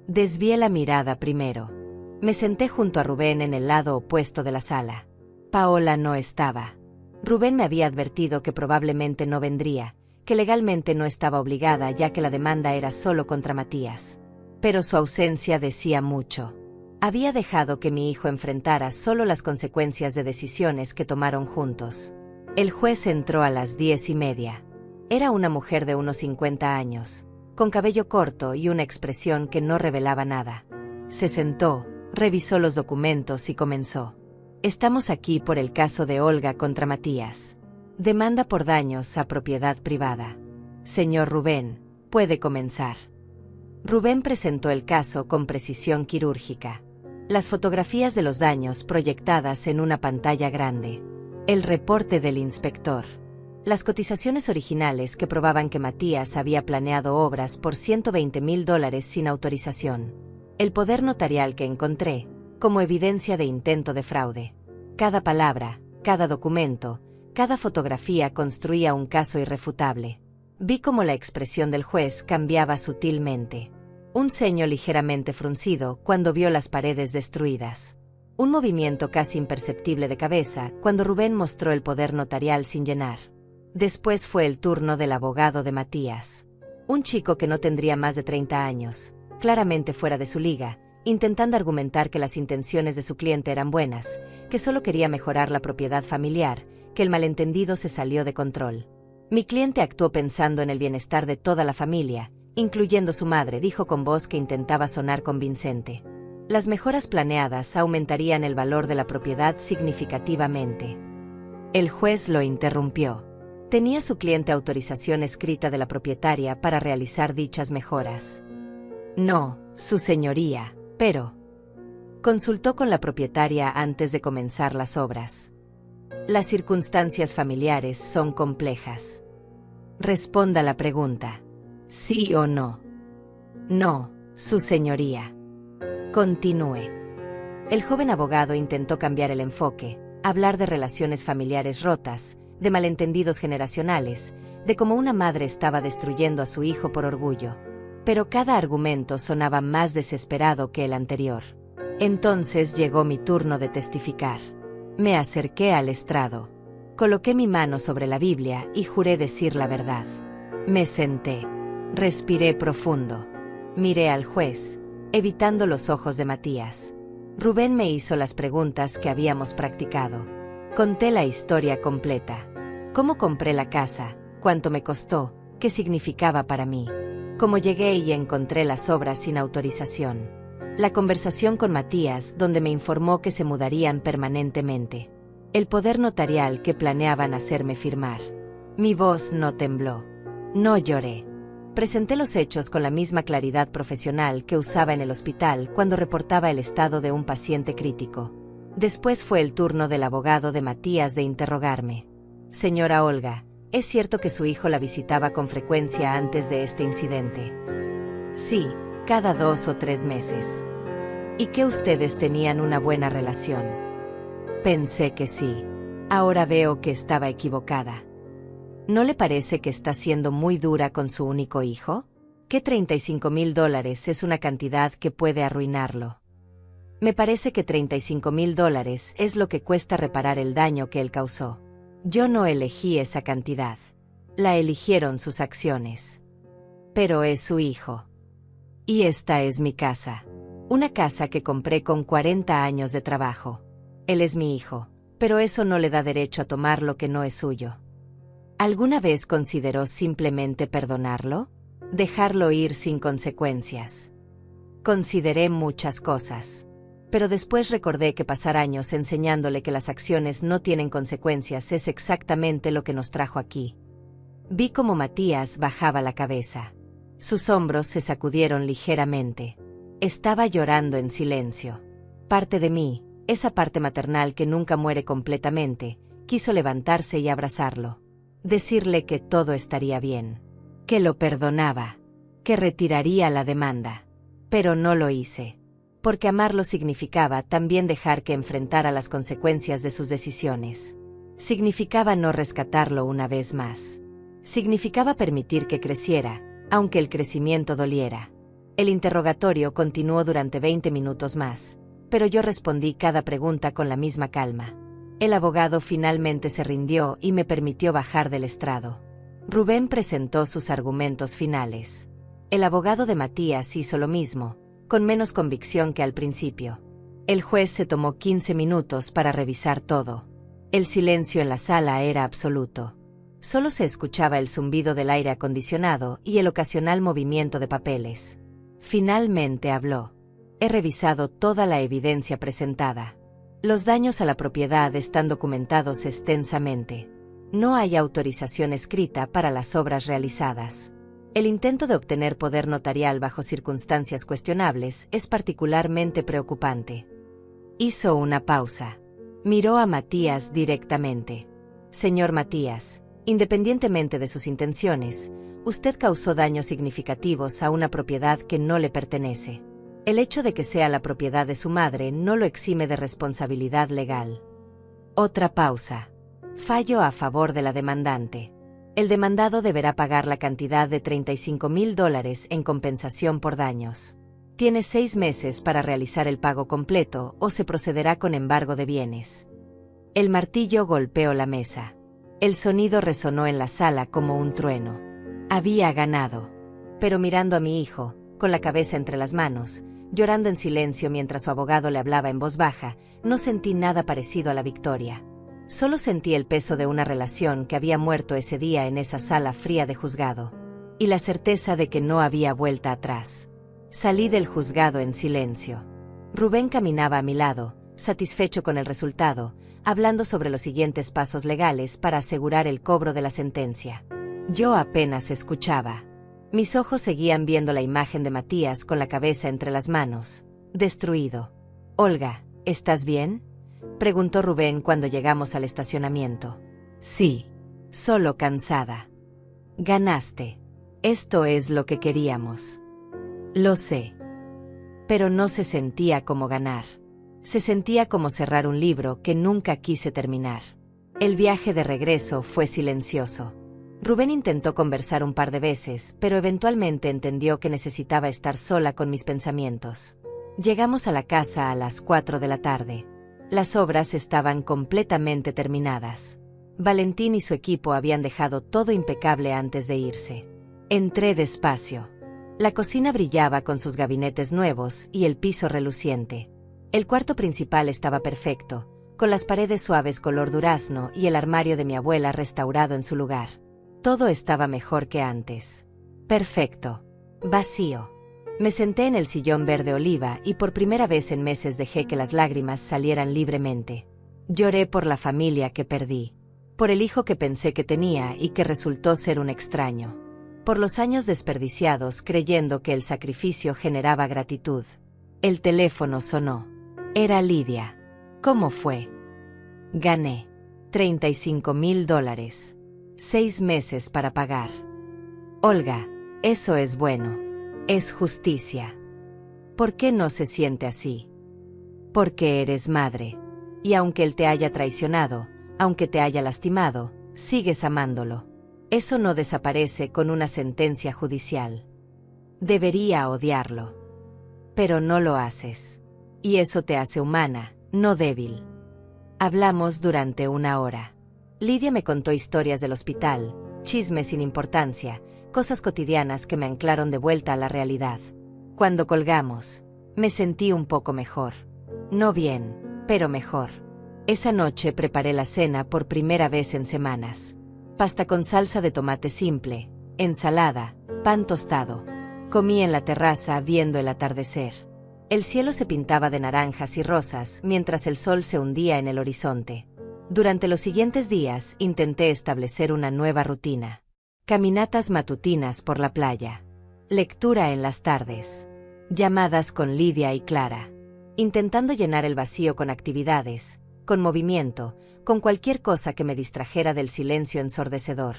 Desvié la mirada primero. Me senté junto a Rubén en el lado opuesto de la sala. Paola no estaba. Rubén me había advertido que probablemente no vendría, que legalmente no estaba obligada ya que la demanda era solo contra Matías. Pero su ausencia decía mucho. Había dejado que mi hijo enfrentara solo las consecuencias de decisiones que tomaron juntos. El juez entró a las 10:30. Era una mujer de unos 50 años, con cabello corto y una expresión que no revelaba nada. Se sentó, revisó los documentos y comenzó. Estamos aquí por el caso de Olga contra Matías. Demanda por daños a propiedad privada. Señor Rubén, puede comenzar. Rubén presentó el caso con precisión quirúrgica. Las fotografías de los daños proyectadas en una pantalla grande. El reporte del inspector. Las cotizaciones originales que probaban que Matías había planeado obras por $120,000 sin autorización. El poder notarial que encontré, como evidencia de intento de fraude. Cada palabra, cada documento, cada fotografía construía un caso irrefutable. Vi cómo la expresión del juez cambiaba sutilmente. Un ceño ligeramente fruncido cuando vio las paredes destruidas. Un movimiento casi imperceptible de cabeza cuando Rubén mostró el poder notarial sin llenar. Después fue el turno del abogado de Matías. Un chico que no tendría más de 30 años, claramente fuera de su liga, intentando argumentar que las intenciones de su cliente eran buenas, que solo quería mejorar la propiedad familiar, que el malentendido se salió de control. Mi cliente actuó pensando en el bienestar de toda la familia, incluyendo su madre, dijo con voz que intentaba sonar convincente. Las mejoras planeadas aumentarían el valor de la propiedad significativamente. El juez lo interrumpió. ¿Tenía su cliente autorización escrita de la propietaria para realizar dichas mejoras? No, su señoría, pero... Consultó con la propietaria antes de comenzar las obras. Las circunstancias familiares son complejas. Responda la pregunta. ¿Sí o no? No, su señoría. Continúe. El joven abogado intentó cambiar el enfoque, hablar de relaciones familiares rotas, de malentendidos generacionales, de cómo una madre estaba destruyendo a su hijo por orgullo. Pero cada argumento sonaba más desesperado que el anterior. Entonces llegó mi turno de testificar. Me acerqué al estrado. Coloqué mi mano sobre la Biblia y juré decir la verdad. Me senté. Respiré profundo. Miré al juez, evitando los ojos de Matías. Rubén me hizo las preguntas que habíamos practicado. Conté la historia completa. Cómo compré la casa, cuánto me costó, qué significaba para mí. Cómo llegué y encontré las obras sin autorización. La conversación con Matías, donde me informó que se mudarían permanentemente. El poder notarial que planeaban hacerme firmar. Mi voz no tembló. No lloré. Presenté los hechos con la misma claridad profesional que usaba en el hospital cuando reportaba el estado de un paciente crítico. Después fue el turno del abogado de Matías de interrogarme. Señora Olga, ¿es cierto que su hijo la visitaba con frecuencia antes de este incidente? Sí, cada 2 o 3 meses. ¿Y que ustedes tenían una buena relación? Pensé que sí. Ahora veo que estaba equivocada. ¿No le parece que está siendo muy dura con su único hijo? ¿Que $35,000 es una cantidad que puede arruinarlo? Me parece que $35,000 es lo que cuesta reparar el daño que él causó. Yo no elegí esa cantidad. La eligieron sus acciones. Pero es su hijo. Y esta es mi casa. Una casa que compré con 40 años de trabajo. Él es mi hijo, pero eso no le da derecho a tomar lo que no es suyo. ¿Alguna vez consideró simplemente perdonarlo? Dejarlo ir sin consecuencias. Consideré muchas cosas. Pero después recordé que pasar años enseñándole que las acciones no tienen consecuencias es exactamente lo que nos trajo aquí. Vi cómo Matías bajaba la cabeza. Sus hombros se sacudieron ligeramente. Estaba llorando en silencio. Parte de mí, esa parte maternal que nunca muere completamente, quiso levantarse y abrazarlo. Decirle que todo estaría bien. Que lo perdonaba. Que retiraría la demanda. Pero no lo hice. Porque amarlo significaba también dejar que enfrentara las consecuencias de sus decisiones. Significaba no rescatarlo una vez más. Significaba permitir que creciera, aunque el crecimiento doliera. El interrogatorio continuó durante 20 minutos más, pero yo respondí cada pregunta con la misma calma. El abogado finalmente se rindió y me permitió bajar del estrado. Rubén presentó sus argumentos finales. El abogado de Matías hizo lo mismo, con menos convicción que al principio. El juez se tomó 15 minutos para revisar todo. El silencio en la sala era absoluto. Solo se escuchaba el zumbido del aire acondicionado y el ocasional movimiento de papeles. Finalmente habló. He revisado toda la evidencia presentada. Los daños a la propiedad están documentados extensamente. No hay autorización escrita para las obras realizadas. El intento de obtener poder notarial bajo circunstancias cuestionables es particularmente preocupante. Hizo una pausa. Miró a Matías directamente. Señor Matías, independientemente de sus intenciones, usted causó daños significativos a una propiedad que no le pertenece. El hecho de que sea la propiedad de su madre no lo exime de responsabilidad legal. Otra pausa. Fallo a favor de la demandante. El demandado deberá pagar la cantidad de $35,000 en compensación por daños. Tiene 6 meses para realizar el pago completo o se procederá con embargo de bienes. El martillo golpeó la mesa. El sonido resonó en la sala como un trueno. Había ganado. Pero mirando a mi hijo, con la cabeza entre las manos, llorando en silencio mientras su abogado le hablaba en voz baja, no sentí nada parecido a la victoria. Solo sentí el peso de una relación que había muerto ese día en esa sala fría de juzgado. Y la certeza de que no había vuelta atrás. Salí del juzgado en silencio. Rubén caminaba a mi lado, satisfecho con el resultado, hablando sobre los siguientes pasos legales para asegurar el cobro de la sentencia. Yo apenas escuchaba. Mis ojos seguían viendo la imagen de Matías con la cabeza entre las manos, destruido. «Olga, ¿estás bien?», preguntó Rubén cuando llegamos al estacionamiento. «Sí, solo cansada». «Ganaste. Esto es lo que queríamos». «Lo sé». Pero no se sentía como ganar. Se sentía como cerrar un libro que nunca quise terminar. El viaje de regreso fue silencioso. Rubén intentó conversar un par de veces, pero eventualmente entendió que necesitaba estar sola con mis pensamientos. Llegamos a la casa a las 4 de la tarde. Las obras estaban completamente terminadas. Valentín y su equipo habían dejado todo impecable antes de irse. Entré despacio. La cocina brillaba con sus gabinetes nuevos y el piso reluciente. El cuarto principal estaba perfecto, con las paredes suaves color durazno y el armario de mi abuela restaurado en su lugar. Todo estaba mejor que antes. Perfecto. Vacío. Me senté en el sillón verde oliva y por primera vez en meses dejé que las lágrimas salieran libremente. Lloré por la familia que perdí. Por el hijo que pensé que tenía y que resultó ser un extraño. Por los años desperdiciados creyendo que el sacrificio generaba gratitud. El teléfono sonó. Era Lidia. ¿Cómo fue? Gané. $35,000. 6 meses para pagar. Olga, eso es bueno. Es justicia. ¿Por qué no se siente así? Porque eres madre. Y aunque él te haya traicionado, aunque te haya lastimado, sigues amándolo. Eso no desaparece con una sentencia judicial. Debería odiarlo. Pero no lo haces. Y eso te hace humana, no débil. Hablamos durante 1 hora. Lidia me contó historias del hospital, chismes sin importancia, cosas cotidianas que me anclaron de vuelta a la realidad. Cuando colgamos, me sentí un poco mejor. No bien, pero mejor. Esa noche preparé la cena por primera vez en semanas. Pasta con salsa de tomate simple, ensalada, pan tostado. Comí en la terraza viendo el atardecer. El cielo se pintaba de naranjas y rosas mientras el sol se hundía en el horizonte. Durante los siguientes días intenté establecer una nueva rutina. Caminatas matutinas por la playa. Lectura en las tardes. Llamadas con Lidia y Clara. Intentando llenar el vacío con actividades, con movimiento, con cualquier cosa que me distrajera del silencio ensordecedor.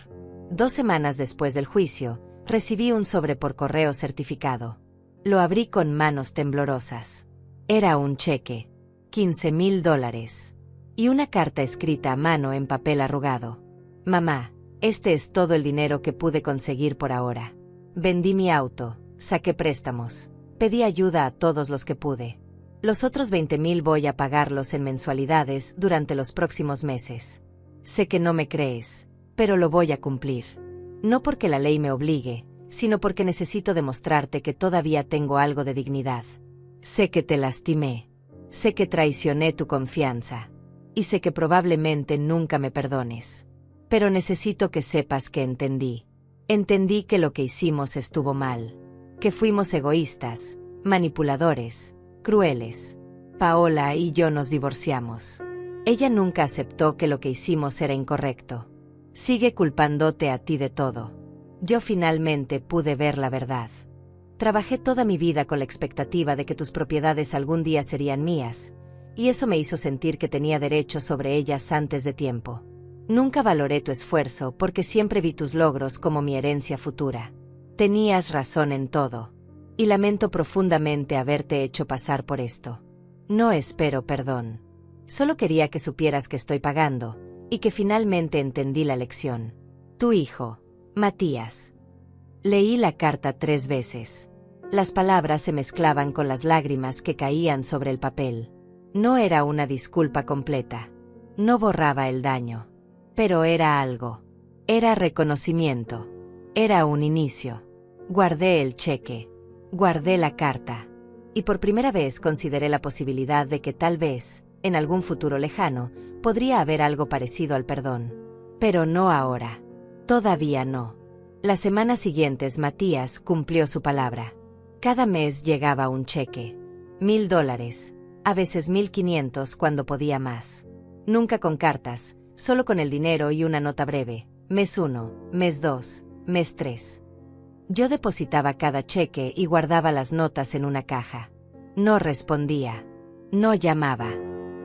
2 semanas después del juicio, recibí un sobre por correo certificado. Lo abrí con manos temblorosas. Era un cheque. $15,000. Y una carta escrita a mano en papel arrugado. Mamá, este es todo el dinero que pude conseguir por ahora. Vendí mi auto, saqué préstamos, pedí ayuda a todos los que pude. Los otros 20,000 voy a pagarlos en mensualidades durante los próximos meses. Sé que no me crees, pero lo voy a cumplir. No porque la ley me obligue, sino porque necesito demostrarte que todavía tengo algo de dignidad. Sé que te lastimé. Sé que traicioné tu confianza. Y sé que probablemente nunca me perdones. Pero necesito que sepas que entendí. Entendí que lo que hicimos estuvo mal. Que fuimos egoístas, manipuladores, crueles. Paola y yo nos divorciamos. Ella nunca aceptó que lo que hicimos era incorrecto. Sigue culpándote a ti de todo. Yo finalmente pude ver la verdad. Trabajé toda mi vida con la expectativa de que tus propiedades algún día serían mías, y eso me hizo sentir que tenía derecho sobre ellas antes de tiempo. Nunca valoré tu esfuerzo porque siempre vi tus logros como mi herencia futura. Tenías razón en todo. Y lamento profundamente haberte hecho pasar por esto. No espero perdón. Solo quería que supieras que estoy pagando, y que finalmente entendí la lección. Tu hijo, Matías. Leí la carta 3 veces. Las palabras se mezclaban con las lágrimas que caían sobre el papel. No era una disculpa completa. No borraba el daño. Pero era algo. Era reconocimiento. Era un inicio. Guardé el cheque. Guardé la carta. Y por primera vez consideré la posibilidad de que tal vez, en algún futuro lejano, podría haber algo parecido al perdón. Pero no ahora. Todavía no. Las semanas siguientes Matías cumplió su palabra. Cada mes llegaba un cheque. $1,000, a veces 1,500 cuando podía más. Nunca con cartas, solo con el dinero y una nota breve. Mes 1, mes 2, mes 3. Yo depositaba cada cheque y guardaba las notas en una caja. No respondía. No llamaba.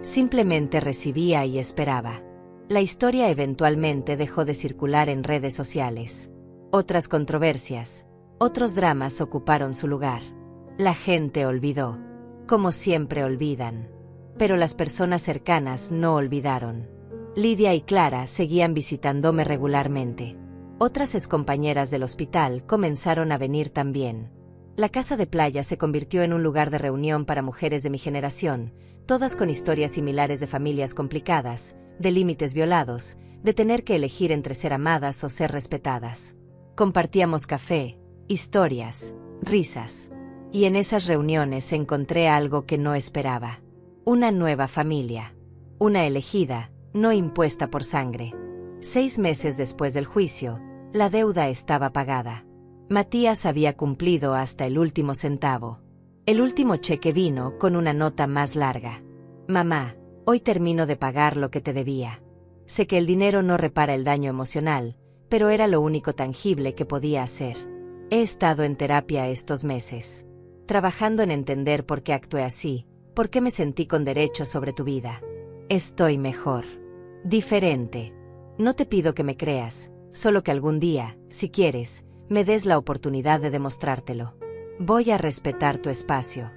Simplemente recibía y esperaba. La historia eventualmente dejó de circular en redes sociales. Otras controversias, otros dramas ocuparon su lugar. La gente olvidó. Como siempre olvidan. Pero las personas cercanas no olvidaron. Lidia y Clara seguían visitándome regularmente. Otras excompañeras del hospital comenzaron a venir también. La casa de playa se convirtió en un lugar de reunión para mujeres de mi generación, todas con historias similares de familias complicadas, de límites violados, de tener que elegir entre ser amadas o ser respetadas. Compartíamos café, historias, risas. Y en esas reuniones encontré algo que no esperaba. Una nueva familia. Una elegida, no impuesta por sangre. 6 meses después del juicio, la deuda estaba pagada. Matías había cumplido hasta el último centavo. El último cheque vino con una nota más larga. Mamá, hoy termino de pagar lo que te debía. Sé que el dinero no repara el daño emocional, pero era lo único tangible que podía hacer. He estado en terapia estos meses, trabajando en entender por qué actué así, por qué me sentí con derecho sobre tu vida. Estoy mejor. Diferente. No te pido que me creas, solo que algún día, si quieres, me des la oportunidad de demostrártelo. Voy a respetar tu espacio.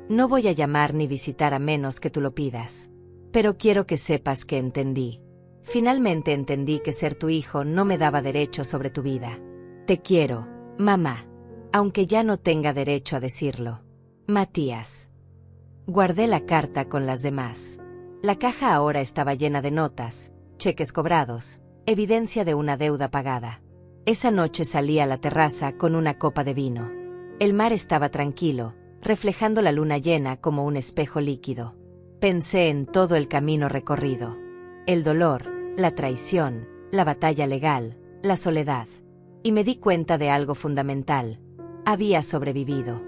No voy a llamar ni visitar a menos que tú lo pidas. Pero quiero que sepas que entendí. Finalmente entendí que ser tu hijo no me daba derecho sobre tu vida. Te quiero, mamá. Aunque ya no tenga derecho a decirlo. Matías. Guardé la carta con las demás. La caja ahora estaba llena de notas, cheques cobrados, evidencia de una deuda pagada. Esa noche salí a la terraza con una copa de vino. El mar estaba tranquilo, reflejando la luna llena como un espejo líquido. Pensé en todo el camino recorrido. El dolor, la traición, la batalla legal, la soledad. Y me di cuenta de algo fundamental. Había sobrevivido.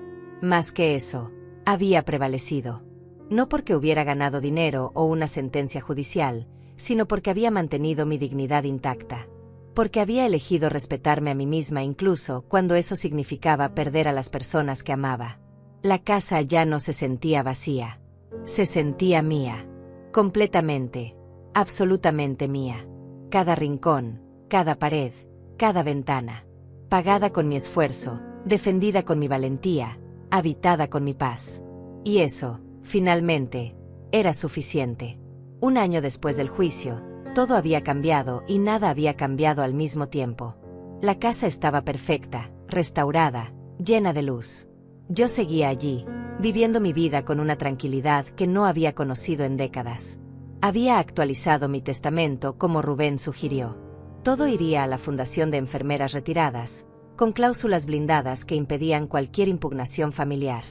Más que eso, había prevalecido. No porque hubiera ganado dinero o una sentencia judicial, sino porque había mantenido mi dignidad intacta. Porque había elegido respetarme a mí misma incluso cuando eso significaba perder a las personas que amaba. La casa ya no se sentía vacía. Se sentía mía. Completamente, absolutamente mía. Cada rincón, cada pared, cada ventana. Pagada con mi esfuerzo, defendida con mi valentía, habitada con mi paz. Y eso, finalmente, era suficiente. Un año después del juicio, todo había cambiado y nada había cambiado al mismo tiempo. La casa estaba perfecta, restaurada, llena de luz. Yo seguía allí, viviendo mi vida con una tranquilidad que no había conocido en décadas. Había actualizado mi testamento como Rubén sugirió. Todo iría a la Fundación de Enfermeras Retiradas, con cláusulas blindadas que impedían cualquier impugnación familiar.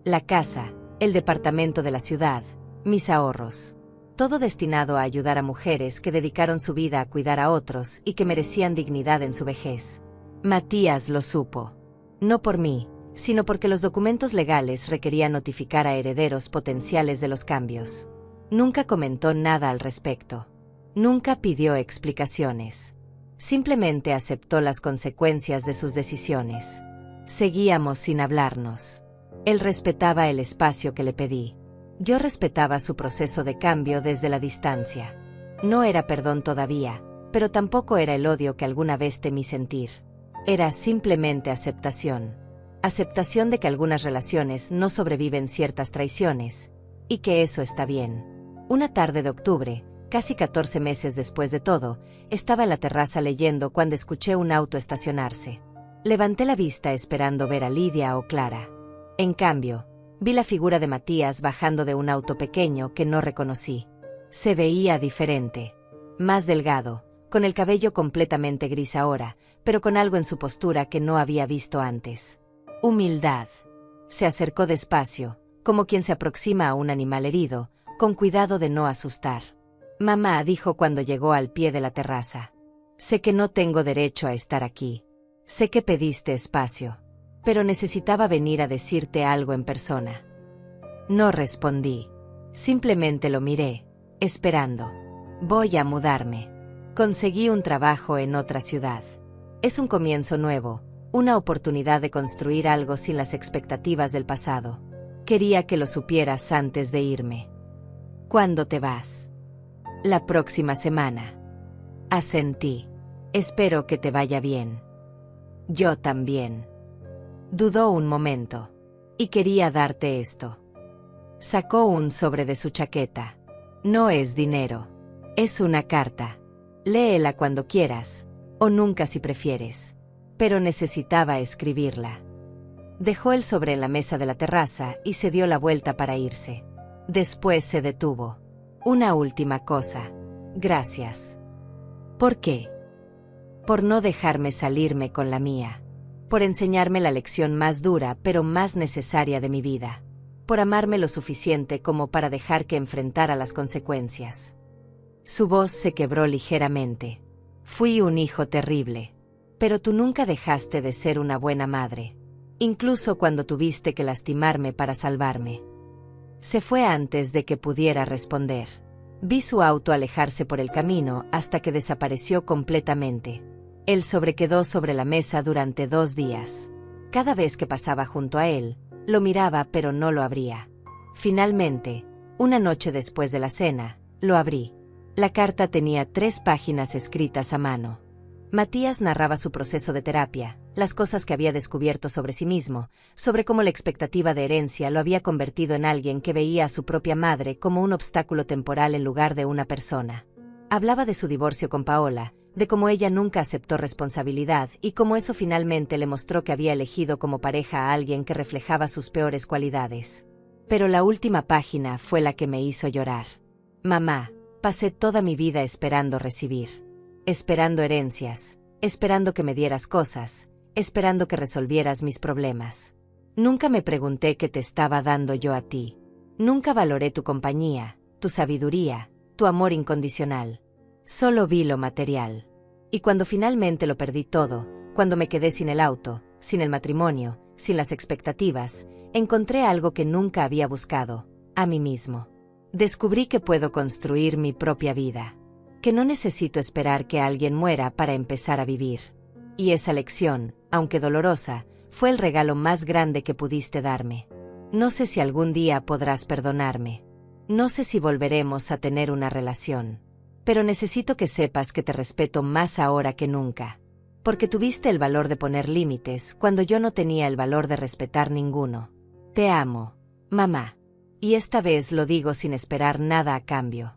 La casa, el departamento de la ciudad, mis ahorros. Todo destinado a ayudar a mujeres que dedicaron su vida a cuidar a otros y que merecían dignidad en su vejez. Matías lo supo. No por mí, sino porque los documentos legales requerían notificar a herederos potenciales de los cambios. Nunca comentó nada al respecto. Nunca pidió explicaciones. Simplemente aceptó las consecuencias de sus decisiones. Seguíamos sin hablarnos. Él respetaba el espacio que le pedí. Yo respetaba su proceso de cambio desde la distancia. No era perdón todavía, pero tampoco era el odio que alguna vez temí sentir. Era simplemente aceptación. Aceptación de que algunas relaciones no sobreviven ciertas traiciones, y que eso está bien. Una tarde de octubre, casi 14 meses después de todo, estaba en la terraza leyendo cuando escuché un auto estacionarse. Levanté la vista esperando ver a Lidia o Clara. En cambio, vi la figura de Matías bajando de un auto pequeño que no reconocí. Se veía diferente. Más delgado, con el cabello completamente gris ahora, pero con algo en su postura que no había visto antes. Humildad. Se acercó despacio, como quien se aproxima a un animal herido, con cuidado de no asustar. Mamá dijo cuando llegó al pie de la terraza. Sé que no tengo derecho a estar aquí. Sé que pediste espacio. Pero necesitaba venir a decirte algo en persona. No respondí. Simplemente lo miré, esperando. Voy a mudarme. Conseguí un trabajo en otra ciudad. Es un comienzo nuevo, una oportunidad de construir algo sin las expectativas del pasado. Quería que lo supieras antes de irme. ¿Cuándo te vas? La próxima semana. Asentí. Espero que te vaya bien. Yo también. Dudó un momento. Y quería darte esto. Sacó un sobre de su chaqueta. No es dinero. Es una carta. Léela cuando quieras, o nunca si prefieres. Pero necesitaba escribirla. Dejó el sobre en la mesa de la terraza y se dio la vuelta para irse. Después se detuvo. Una última cosa. Gracias. ¿Por qué? Por no dejarme salirme con la mía. Por enseñarme la lección más dura pero más necesaria de mi vida. Por amarme lo suficiente como para dejar que enfrentara las consecuencias. Su voz se quebró ligeramente. Fui un hijo terrible. Pero tú nunca dejaste de ser una buena madre. Incluso cuando tuviste que lastimarme para salvarme. Se fue antes de que pudiera responder. Vi su auto alejarse por el camino hasta que desapareció completamente. El sobre quedó sobre la mesa durante 2 días. Cada vez que pasaba junto a él, lo miraba pero no lo abría. Finalmente, una noche después de la cena, lo abrí. La carta tenía 3 páginas escritas a mano. Matías narraba su proceso de terapia, las cosas que había descubierto sobre sí mismo, sobre cómo la expectativa de herencia lo había convertido en alguien que veía a su propia madre como un obstáculo temporal en lugar de una persona. Hablaba de su divorcio con Paola, de cómo ella nunca aceptó responsabilidad y cómo eso finalmente le mostró que había elegido como pareja a alguien que reflejaba sus peores cualidades. Pero la última página fue la que me hizo llorar. Mamá, pasé toda mi vida esperando recibir. Esperando herencias, esperando que me dieras cosas, esperando que resolvieras mis problemas. Nunca me pregunté qué te estaba dando yo a ti. Nunca valoré tu compañía, tu sabiduría, tu amor incondicional. Solo vi lo material. Y cuando finalmente lo perdí todo, cuando me quedé sin el auto, sin el matrimonio, sin las expectativas, encontré algo que nunca había buscado, a mí mismo. Descubrí que puedo construir mi propia vida, que no necesito esperar que alguien muera para empezar a vivir. Y esa lección, aunque dolorosa, fue el regalo más grande que pudiste darme. No sé si algún día podrás perdonarme. No sé si volveremos a tener una relación. Pero necesito que sepas que te respeto más ahora que nunca. Porque tuviste el valor de poner límites cuando yo no tenía el valor de respetar ninguno. Te amo, mamá. Y esta vez lo digo sin esperar nada a cambio.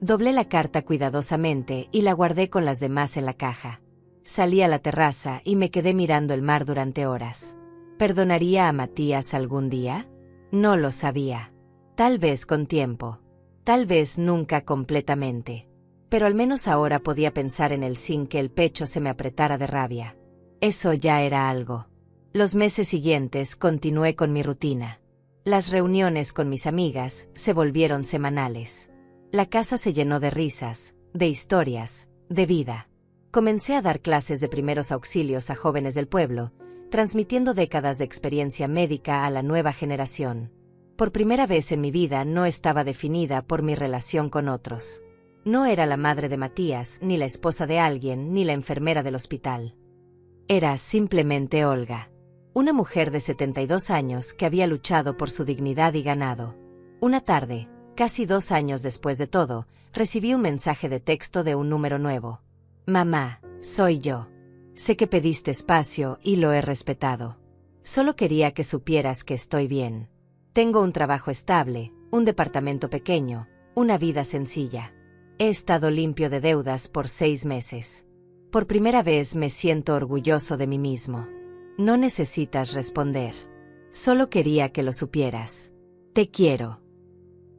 Doblé la carta cuidadosamente y la guardé con las demás en la caja. Salí a la terraza y me quedé mirando el mar durante horas. ¿Perdonaría a Matías algún día? No lo sabía. Tal vez con tiempo. Tal vez nunca completamente. Pero al menos ahora podía pensar en él sin que el pecho se me apretara de rabia. Eso ya era algo. Los meses siguientes continué con mi rutina. Las reuniones con mis amigas se volvieron semanales. La casa se llenó de risas, de historias, de vida. Comencé a dar clases de primeros auxilios a jóvenes del pueblo, transmitiendo décadas de experiencia médica a la nueva generación. Por primera vez en mi vida no estaba definida por mi relación con otros. No era la madre de Matías, ni la esposa de alguien, ni la enfermera del hospital. Era simplemente Olga, una mujer de 72 años que había luchado por su dignidad y ganado. Una tarde, casi 2 años después de todo, recibí un mensaje de texto de un número nuevo. Mamá, soy yo. Sé que pediste espacio y lo he respetado. Solo quería que supieras que estoy bien. Tengo un trabajo estable, un departamento pequeño, una vida sencilla. He estado limpio de deudas por 6 meses. Por primera vez me siento orgulloso de mí mismo. No necesitas responder. Solo quería que lo supieras. Te quiero.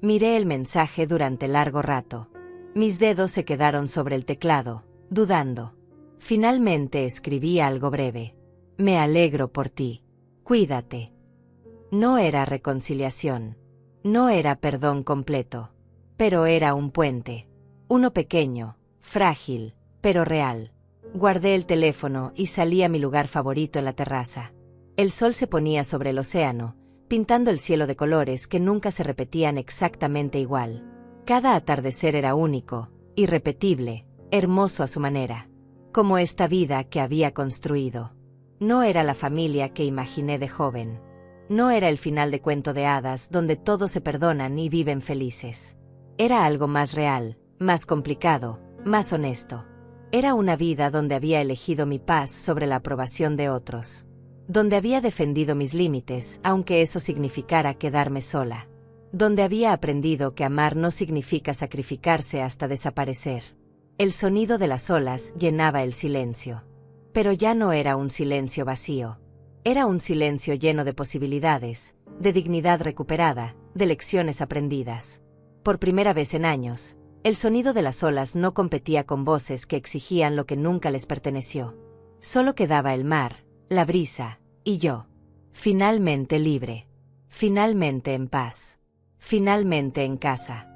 Miré el mensaje durante largo rato. Mis dedos se quedaron sobre el teclado, dudando. Finalmente escribí algo breve. Me alegro por ti. Cuídate. No era reconciliación. No era perdón completo. Pero era un puente. Uno pequeño, frágil, pero real. Guardé el teléfono y salí a mi lugar favorito en la terraza. El sol se ponía sobre el océano, pintando el cielo de colores que nunca se repetían exactamente igual. Cada atardecer era único, irrepetible, hermoso a su manera. Como esta vida que había construido. No era la familia que imaginé de joven. No era el final de cuento de hadas donde todos se perdonan y viven felices. Era algo más real, más complicado, más honesto. Era una vida donde había elegido mi paz sobre la aprobación de otros. Donde había defendido mis límites, aunque eso significara quedarme sola. Donde había aprendido que amar no significa sacrificarse hasta desaparecer. El sonido de las olas llenaba el silencio. Pero ya no era un silencio vacío. Era un silencio lleno de posibilidades, de dignidad recuperada, de lecciones aprendidas. Por primera vez en años, el sonido de las olas no competía con voces que exigían lo que nunca les perteneció. Solo quedaba el mar, la brisa, y yo. Finalmente libre. Finalmente en paz. Finalmente en casa.